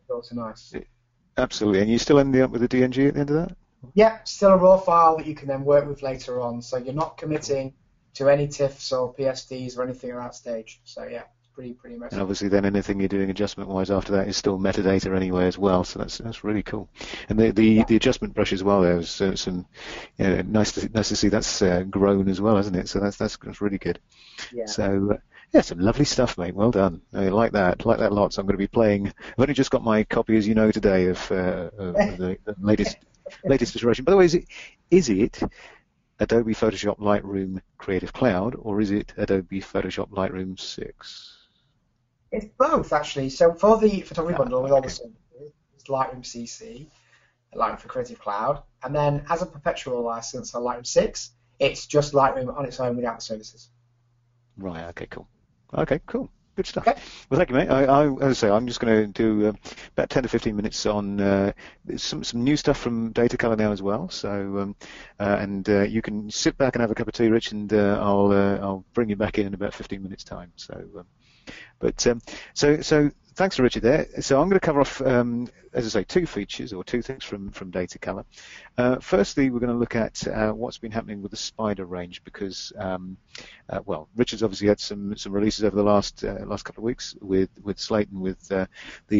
It's nice. Absolutely, and you still ending up with a DNG at the end of that? Yeah, still a raw file that you can then work with later on. So you're not committing to any TIFFs or PSDs or anything at that stage. So yeah. Pretty amazing. And obviously, then anything you're doing adjustment-wise after that is still metadata anyway as well. So that's really cool. And the adjustment brush as well. There was some nice to see that's grown as well, hasn't it? So that's really good. Yeah. So some lovely stuff, mate. Well done. I like that lot. So I'm going to be playing. I've only just got my copy, as you know, today of the latest iteration. By the way, is it Adobe Photoshop Lightroom Creative Cloud, or is it Adobe Photoshop Lightroom 6? It's both, actually. So for the photography bundle, with all the services, it's Lightroom CC, Lightroom for Creative Cloud, and then as a perpetual license on Lightroom 6, it's just Lightroom on its own without the services. Right. Okay. Cool. Good stuff. Okay. Well, thank you, mate. As I say, I'm just going to do about 10 to 15 minutes on some new stuff from Datacolor now as well. So, and you can sit back and have a cup of tea, Rich, and I'll bring you back in about 15 minutes' time. So, so Thanks to Richard there. So I'm going to cover off, as I say, two features or two things from Datacolor. Firstly, we're going to look at what's been happening with the Spider range because, well, Richard's obviously had some releases over the last couple of weeks with Slate and with the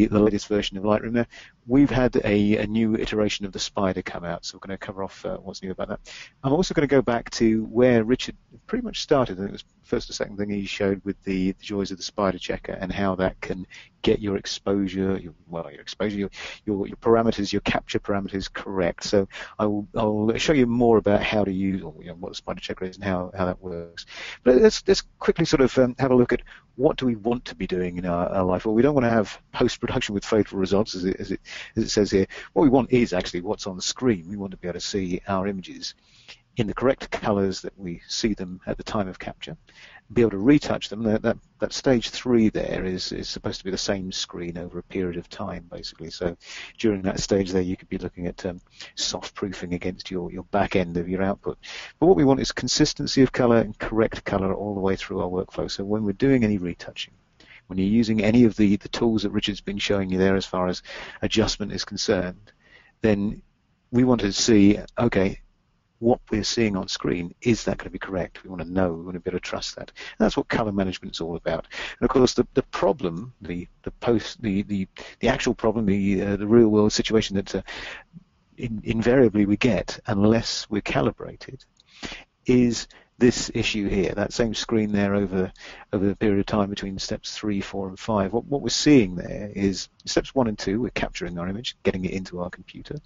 latest version of Lightroom there. We've had a new iteration of the Spider come out, so we're going to cover off what's new about that. I'm also going to go back to where Richard pretty much started, and it was first or second thing he showed with the joys of the Spider checker and how that can get your exposure, your parameters, your capture parameters correct. So I'll show you more about how to use, or what the Spider checker is and how that works. But let's quickly sort of have a look at what do we want to be doing in our life. Well, we don't want to have post-production with fatal results, as it says here. What we want is actually what's on the screen. We want to be able to see our images in the correct colors that we see them at the time of capture, be able to retouch them. That stage 3 there is supposed to be the same screen over a period of time, basically. So during that stage there, you could be looking at soft proofing against your back end of your output. But what we want is consistency of color and correct color all the way through our workflow. So when we're doing any retouching, when you're using any of the tools that Richard's been showing you there as far as adjustment is concerned, then we want to see, okay, what we're seeing on screen, is that going to be correct? We want to know, we want to be able to trust that. And that's what color management is all about. And of course, the problem, the actual problem, the real world situation that invariably we get, unless we're calibrated, is this issue here, that same screen there over the period of time between steps 3, 4, and 5. What we're seeing there is steps 1 and 2, we're capturing our image, getting it into our computer.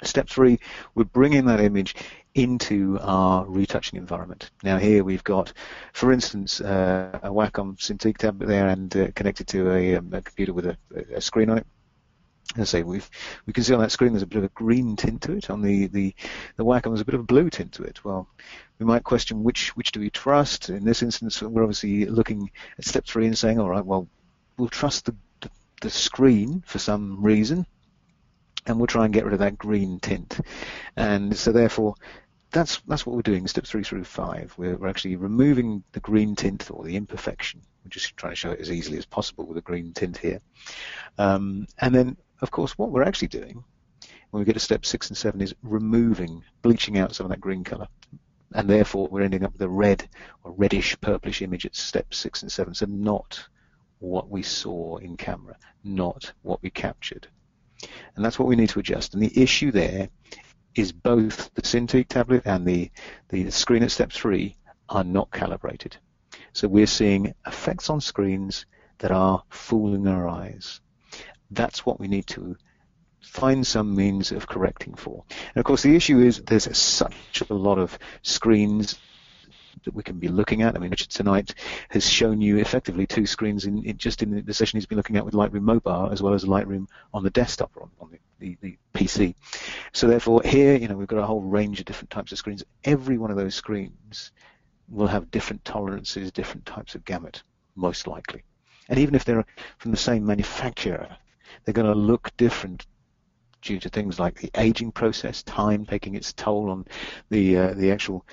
Step 3, we're bringing that image into our retouching environment. Now here we've got, for instance, a Wacom Cintiq tablet there and connected to a computer with a screen on it. As I say, we can see on that screen there's a bit of a green tint to it. On the Wacom there's a bit of a blue tint to it. Well, we might question which do we trust. In this instance, we're obviously looking at step 3 and saying, all right, well, we'll trust the screen for some reason, and we'll try and get rid of that green tint. And so therefore, that's what we're doing, steps 3 through 5. We're actually removing the green tint or the imperfection. We're just trying to show it as easily as possible with a green tint here. And then, of course, what we're actually doing when we get to step 6 and 7 is bleaching out some of that green color. And therefore, we're ending up with a red or reddish purplish image at steps 6 and 7. So not what we saw in camera, not what we captured. And that's what we need to adjust. And the issue there is both the Cintiq tablet and the screen at step 3 are not calibrated. So we're seeing effects on screens that are fooling our eyes. That's what we need to find some means of correcting for. And of course the issue is there's such a lot of screens that we can be looking at. I mean, Richard tonight has shown you effectively 2 screens in the session he's been looking at with Lightroom Mobile as well as Lightroom on the desktop or on the PC. So therefore here, we've got a whole range of different types of screens. Every one of those screens will have different tolerances, different types of gamut, most likely. And even if they're from the same manufacturer, they're going to look different due to things like the aging process, time taking its toll on the actual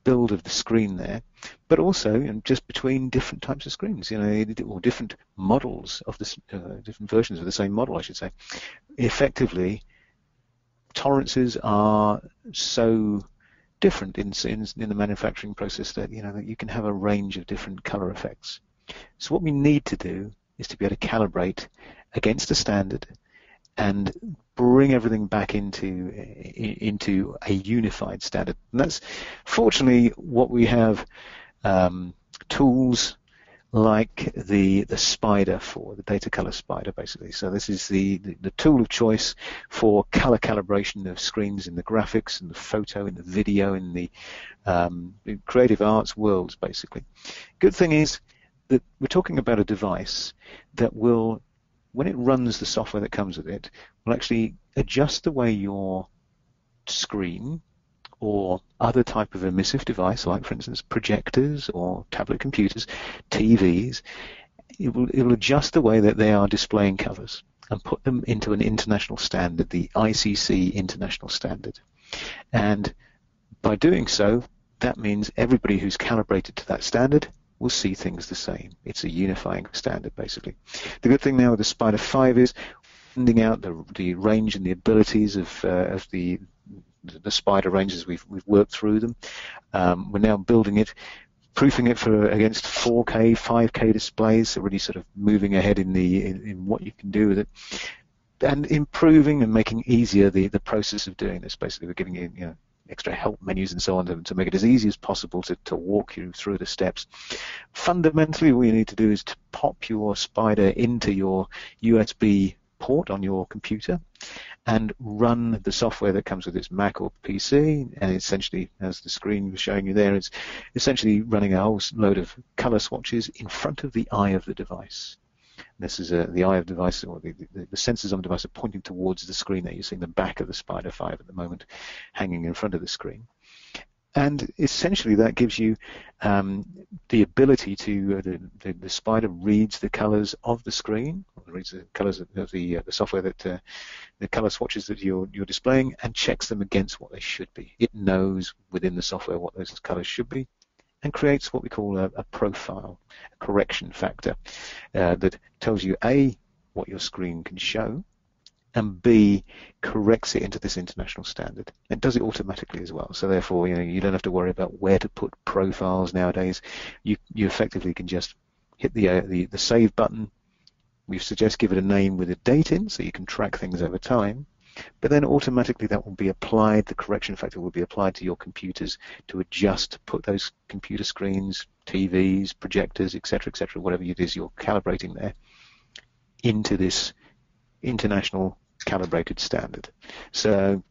build of the screen there, but also just between different types of screens, or different models of this, different versions of the same model, I should say. Effectively, tolerances are so different in the manufacturing process that that you can have a range of different color effects. So what we need to do is to be able to calibrate against a standard and bring everything back into a unified standard. And that's fortunately what we have tools like the Spider for, the Datacolor Spider basically. So this is the tool of choice for color calibration of screens in the graphics and the photo, in the video, in the creative arts worlds basically. Good thing is that we're talking about a device that will, when it runs the software that comes with it, will actually adjust the way your screen or other type of emissive device, like for instance projectors or tablet computers, TVs, it will adjust the way that they are displaying covers and put them into an international standard, the ICC international standard. And by doing so, that means everybody who's calibrated to that standard will see things the same. It's a unifying standard, basically. The good thing now with the Spider 5 is finding out the range and the abilities of the Spider ranges. We've worked through them. We're now building it, proofing it against 4K, 5K displays, so really sort of moving ahead in what you can do with it, and improving and making easier the process of doing this. Basically, we're giving you extra help menus and so on to make it as easy as possible to walk you through the steps. Fundamentally, what you need to do is to pop your Spider into your USB port on your computer and run the software that comes with its Mac or PC, and essentially, as the screen was showing you there, it's essentially running a whole load of color swatches in front of the eye of the device. This is the eye of the device, or the sensors on the device are pointing towards the screen there. You're seeing the back of the Spider 5 at the moment hanging in front of the screen. And essentially that gives you the ability to, the Spider reads the colors of the screen, or reads the colors of the software that, the color swatches that you're displaying, and checks them against what they should be. It knows within the software what those colors should be, and creates what we call a profile, a correction factor, that tells you A, what your screen can show, and B, corrects it into this international standard. It does it automatically as well. So therefore, you don't have to worry about where to put profiles nowadays. You effectively can just hit the save button. We suggest give it a name with a date in, so you can track things over time. But then automatically that will be applied, the correction factor will be applied to your computers to adjust, to put those computer screens, TVs, projectors, etc., whatever it is you're calibrating there, into this international calibrated standard. So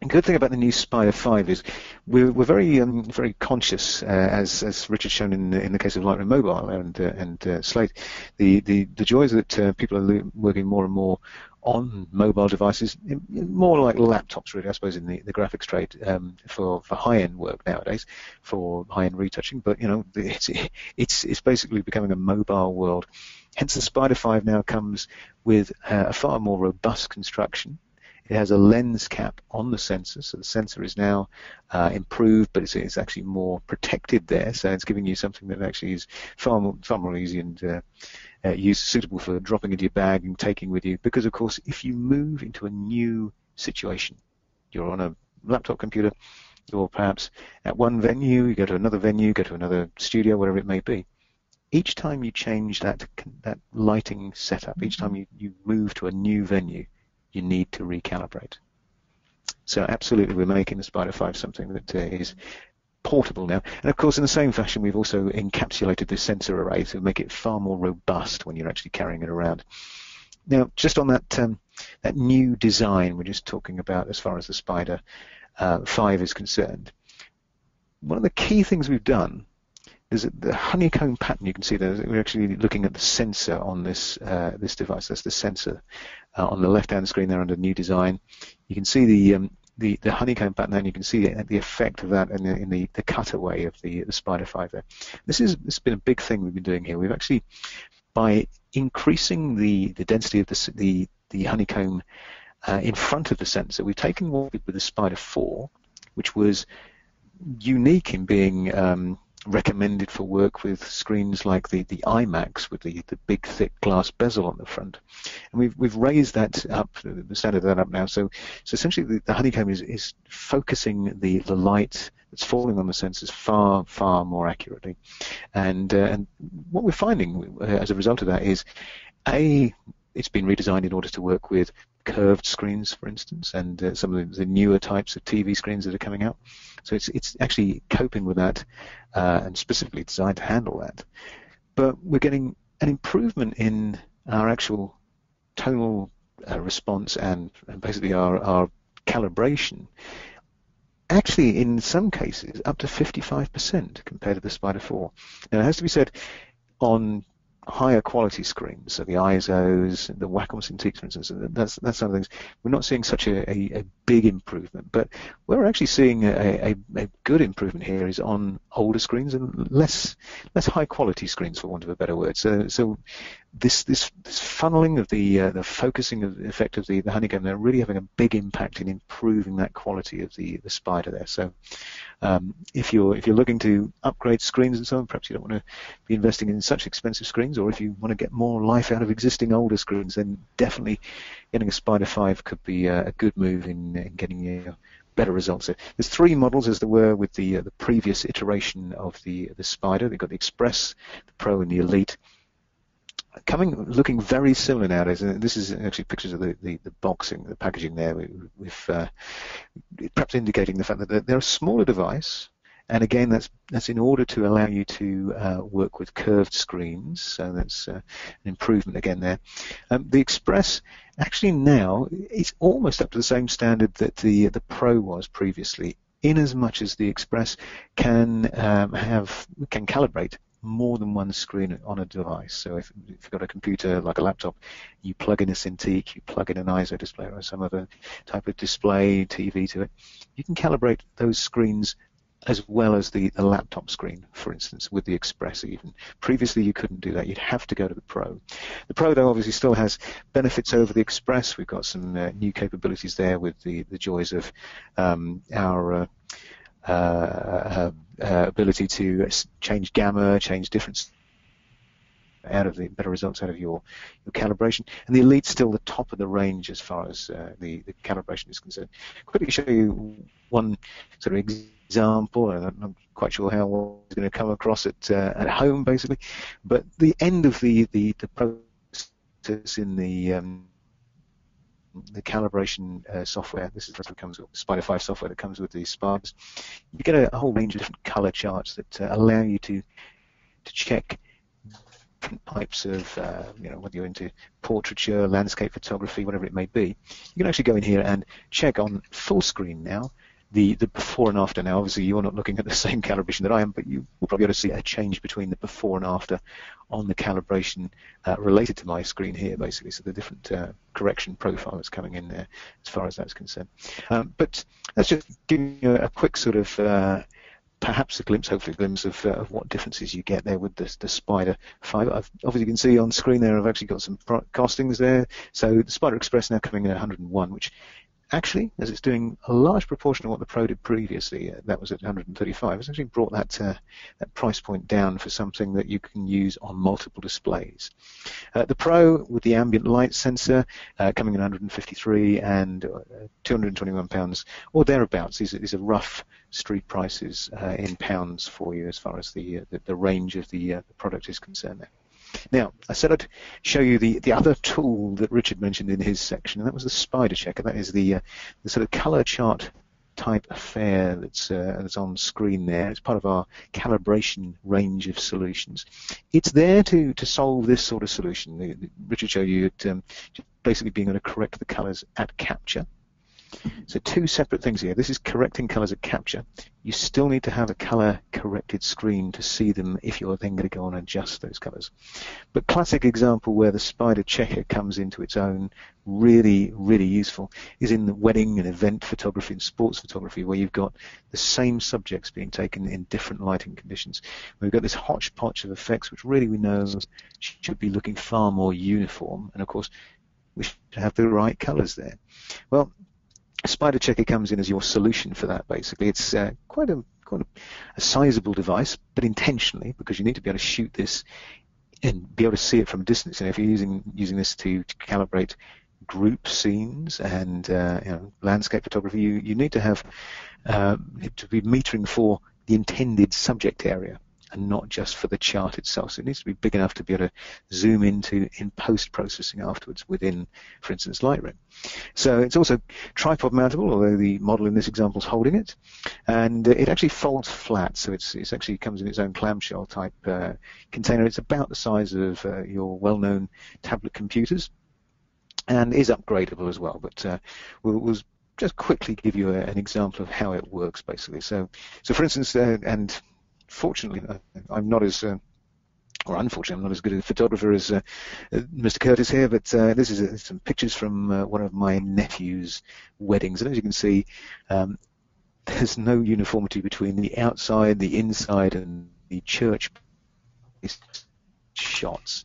the good thing about the new Spider 5 is we're very conscious, as Richard's shown in the case of Lightroom Mobile and Slate, the joys that people are working more and more on mobile devices, more like laptops really, I suppose, in the graphics trade, for high-end work nowadays, for high-end retouching. But it's basically becoming a mobile world. Hence, the Spider 5 now comes with a far more robust construction. It has a lens cap on the sensor, so the sensor is now improved, but it's actually more protected there. So it's giving you something that actually is far more easy and suitable for dropping into your bag and taking with you. Because of course, if you move into a new situation, you're on a laptop computer, you're perhaps at one venue, you go to another venue, go to another studio, whatever it may be. Each time you change that lighting setup, each time you move to a new venue, you need to recalibrate. So absolutely, we're making the Spider 5 something that is portable now. And of course, in the same fashion, we've also encapsulated the sensor array to make it far more robust when you're actually carrying it around. Now, just on that new design we're just talking about as far as the Spider 5 is concerned, one of the key things we've done is that the honeycomb pattern you can see there, we're actually looking at the sensor on this device. That's the sensor on the left-hand screen there under new design. You can see the honeycomb pattern, and you can see the effect of that in the cutaway of the Spider 5 there. This has been a big thing we've been doing here. We've actually, by increasing the density of the honeycomb in front of the sensor, we've taken what we did with the Spider 4, which was unique in being recommended for work with screens like the iMacs with the big thick glass bezel on the front, and we've raised that up, the standard of that up now. So essentially the honeycomb is focusing the light that's falling on the sensors far more accurately, and what we're finding as a result of that is it's been redesigned in order to work with curved screens, for instance, and some of the newer types of TV screens that are coming out. So it's actually coping with that and specifically designed to handle that. But we're getting an improvement in our actual tonal response and basically our calibration. Actually, in some cases, up to 55% compared to the Spider 4. Now, it has to be said, on higher quality screens, so the ISOs, the Wacom Cintiq, for instance, that's some of the things. We're not seeing such a big improvement, but where we're actually seeing a good improvement here is on older screens and less high quality screens, for want of a better word. So this funneling of the focusing of the effect of the honeycomb, they're really having a big impact in improving that quality of the Spider there. So If you're looking to upgrade screens and so on, perhaps you don't want to be investing in such expensive screens, or if you want to get more life out of existing older screens, then definitely getting a Spider 5 could be a good move in getting you better results. There's 3 models as there were with the previous iteration of the Spider. They've got the Express, the Pro, and the Elite. Looking very similar nowadays, and this is actually pictures of the boxing, the packaging there, with perhaps indicating the fact that they're a smaller device, and again that's in order to allow you to work with curved screens, so that's an improvement again there. The Express actually now is almost up to the same standard that the Pro was previously, in as much as the Express can calibrate more than one screen on a device. So if you've got a computer like a laptop, you plug in a Cintiq, you plug in an ISO display or some other type of display, TV to it, you can calibrate those screens as well as the laptop screen, for instance, with the Express even. Previously you couldn't do that, you'd have to go to the Pro. The Pro, though, obviously still has benefits over the Express. We've got some new capabilities there with the joys of our ability to change gamma, change difference better results out of your calibration. And the Elite's still the top of the range as far as the calibration is concerned. Quickly show you one sort of example, and I'm not quite sure how it's going to come across at home, basically. But the end of the process in the calibration software, this is what comes with Spider 5 software that comes with these Spiders. You get a whole range of different color charts that allow you to check different types of, whether you're into portraiture, landscape photography, whatever it may be. You can actually go in here and check on full screen now the before and after. Now, obviously, you're not looking at the same calibration that I am, but you will probably be able to see a change between the before and after on the calibration related to my screen here, basically. So the different correction profile that's coming in there as far as that's concerned. But that's just giving you a quick sort of perhaps a glimpse, hopefully a glimpse of what differences you get there with the Spider 5. Obviously, you can see on screen there I've actually got some costings there. So the Spider Express now coming in at 101, which actually, as it's doing a large proportion of what the Pro did previously, that was at 135, it's actually brought that price point down for something that you can use on multiple displays. The Pro with the ambient light sensor coming in 153 and £221 or thereabouts. These are rough street prices in pounds for you as far as the range of the product is concerned there. Now, I said I'd show you the other tool that Richard mentioned in his section, and that was the Spider Checker. That is the sort of color chart type affair that's on screen there. It's part of our calibration range of solutions. It's there to solve this sort of solution. Richard showed you it basically being able to correct the colors at capture. So 2 separate things here. This is correcting colors at capture. You still need to have a color corrected screen to see them if you're then going to go and adjust those colors. But classic example where the Spider Checker comes into its own, really, really useful, is in the wedding and event photography and sports photography, where you've got the same subjects being taken in different lighting conditions. We've got this hodgepodge of effects which really we know should be looking far more uniform, and of course we should have the right colors there. Well, Spider Checker comes in as your solution for that, basically. It's quite a sizable device, but intentionally, because you need to be able to shoot this and be able to see it from a distance. And if you're using this to calibrate group scenes and landscape photography, you need to have to be metering for the intended subject area and not just for the chart itself. So it needs to be big enough to be able to zoom into in post-processing afterwards within, for instance, Lightroom. So it's also tripod mountable, although the model in this example is holding it, and it actually folds flat, so it's actually comes in its own clamshell type container. It's about the size of your well-known tablet computers, and is upgradable as well. But we'll just quickly give you an example of how it works, basically. So for instance, and fortunately, I'm not as, or unfortunately, I'm not as good a photographer as Mr. Curtis here, but this is some pictures from one of my nephew's weddings. And as you can see, there's no uniformity between the outside, the inside, and the church shots.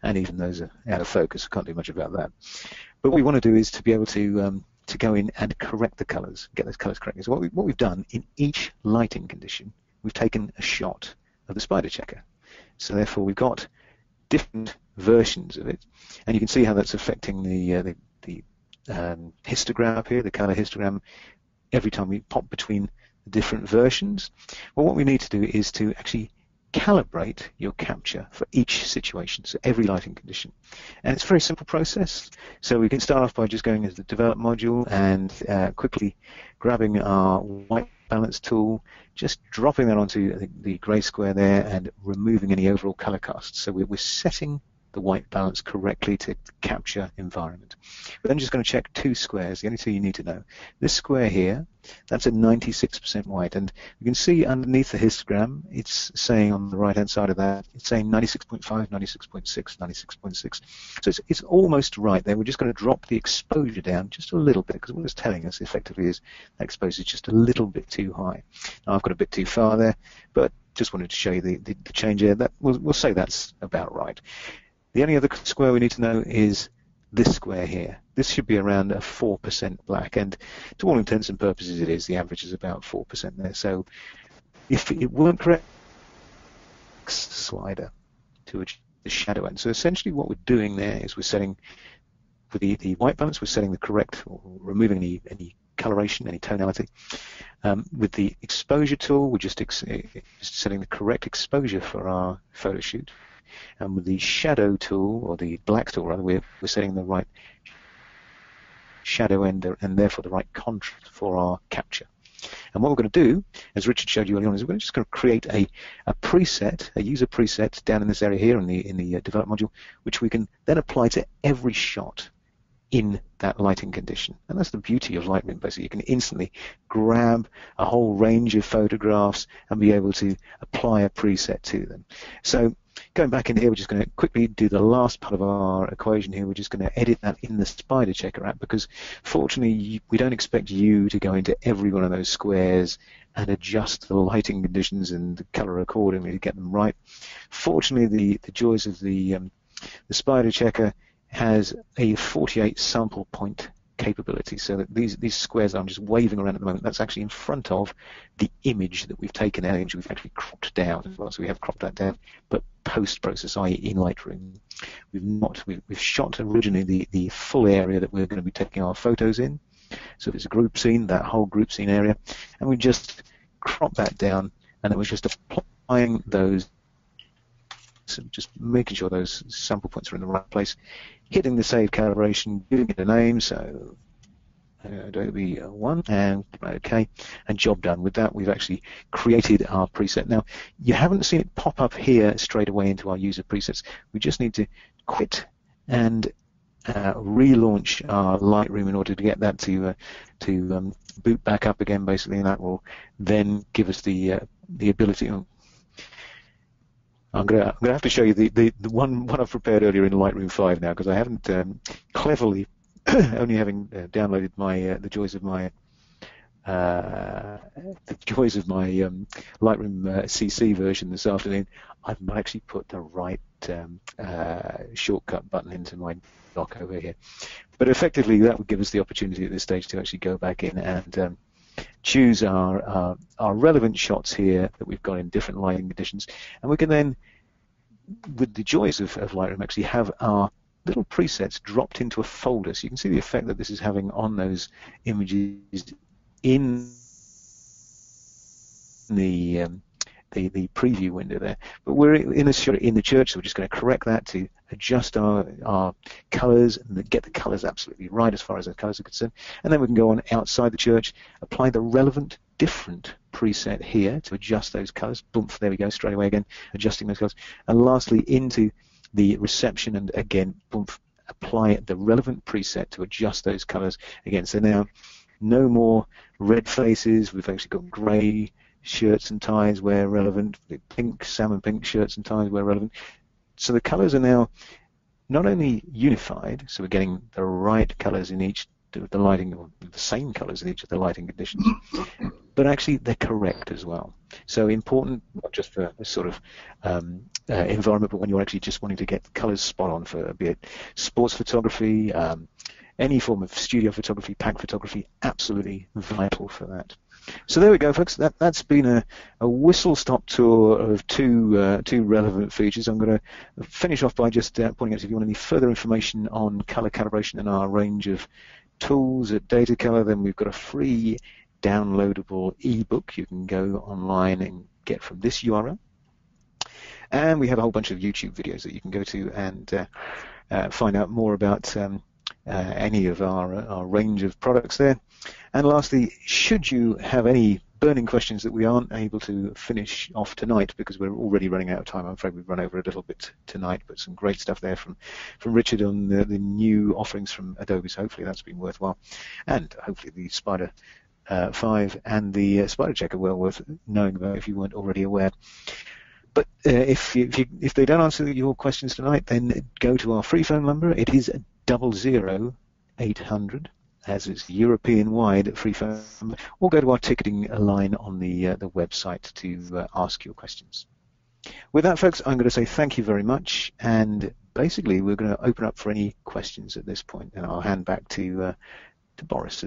And even those are out of focus. I can't do much about that. But what we want to do is to be able to to go in and correct the colors, get those colors correctly. So what we've done in each lighting condition, we've taken a shot of the spider checker. So therefore we've got different versions of it, and you can see how that's affecting the histogram up here, the color histogram, every time we pop between the different versions. Well, what we need to do is to actually calibrate your capture for each situation, so every lighting condition. And it's a very simple process. So we can start off by just going into the develop module and quickly grabbing our white balance tool, just dropping that onto the grey square there and removing any overall color cast. So we're setting the white balance correctly to capture environment. We're then just going to check two squares, the only two you need to know. This square here, that's at 96% white, and you can see underneath the histogram, it's saying on the right-hand side of that, it's saying 96.5, 96.6, 96.6. So it's almost right there. We're just going to drop the exposure down just a little bit, because what it's telling us effectively is that exposure is just a little bit too high. Now, I've got a bit too far there, but just wanted to show you the change here. That we'll say that's about right. The only other square we need to know is this square here. This should be around a 4% black, and to all intents and purposes it is. The average is about 4% there. So if it weren't correct, slider to the shadow end. So essentially what we're doing there is we're setting, with the white balance, we're setting the correct, or removing any coloration, any tonality. With the exposure tool, we're just setting the correct exposure for our photo shoot. And with the shadow tool, or the black tool rather, we're setting the right shadow end and therefore the right contrast for our capture. And what we're going to do, as Richard showed you earlier on, is we're just going to create a preset, a user preset down in this area here in the develop module, which we can then apply to every shot in that lighting condition. And that's the beauty of Lightroom. Basically, you can instantly grab a whole range of photographs and be able to apply a preset to them. So going back in here, we're just going to quickly do the last part of our equation here. We're just going to edit that in the Spider Checker app, because fortunately we don't expect you to go into every one of those squares and adjust the lighting conditions and the color accordingly to get them right. Fortunately, the joys of the Spider Checker has a 48 sample point capability, so that these squares I'm just waving around at the moment, that's actually in front of the image that we've taken out, image we've actually cropped down as well. So we have cropped that down, but post-process, i.e. in Lightroom. We've shot originally the full area that we're going to be taking our photos in. So if it's a group scene, that whole group scene area, and we just crop that down, and then we're just applying those, so just making sure those sample points are in the right place, hitting the save calibration, giving it a name, so Adobe 1, and OK, and job done. With that, we've actually created our preset. Now, you haven't seen it pop up here straight away into our user presets. We just need to quit and relaunch our Lightroom in order to get that to boot back up again, basically, and that will then give us the ability. I'm going to have to show you the one I've prepared earlier in Lightroom 5 now, because I haven't cleverly, only having downloaded the joys of my Lightroom CC version this afternoon. I've not actually put the right shortcut button into my dock over here. But effectively, that would give us the opportunity at this stage to actually go back in and choose our relevant shots here that we've got in different lighting conditions, and we can then, with the joys of Lightroom, actually have our little presets dropped into a folder. So you can see the effect that this is having on those images in the preview window there. But we're in the church, so we're just going to correct that to adjust our colors and get the colors absolutely right as far as the colors are concerned. And then we can go on outside the church, apply the relevant different preset here to adjust those colors. Boom, there we go, straight away again, adjusting those colors. And lastly, into the reception, and again, boom, apply the relevant preset to adjust those colors again. So now, no more red faces. We've actually got gray shirts and ties where relevant, pink, salmon pink shirts and ties where relevant. So the colors are now not only unified, so we're getting the right colors in each the lighting, or the same colors in each of the lighting conditions, but actually they're correct as well. So important, not just for a sort of environment, but when you're actually just wanting to get colors spot on for, be it sports photography, any form of studio photography, pack photography, absolutely vital for that. So there we go, folks. That's been a whistle-stop tour of two relevant features. I'm going to finish off by just pointing out if you want any further information on color calibration and our range of tools at Datacolor, then we've got a free downloadable ebook you can go online and get from this URL. And we have a whole bunch of YouTube videos that you can go to and find out more about any of our range of products there. And lastly, should you have any burning questions that we aren't able to finish off tonight because we're already running out of time, I'm afraid we've run over a little bit tonight, but some great stuff there from Richard on the new offerings from Adobe, so hopefully that's been worthwhile. And hopefully the Spider 5 and the Spider Check are well worth knowing about if you weren't already aware. But if they don't answer your questions tonight, then go to our free phone number. It is 00800, as it's European-wide free phone number, or go to our ticketing line on the website to ask your questions. With that, folks, I'm going to say thank you very much, and basically we're going to open up for any questions at this point, and I'll hand back to Boris.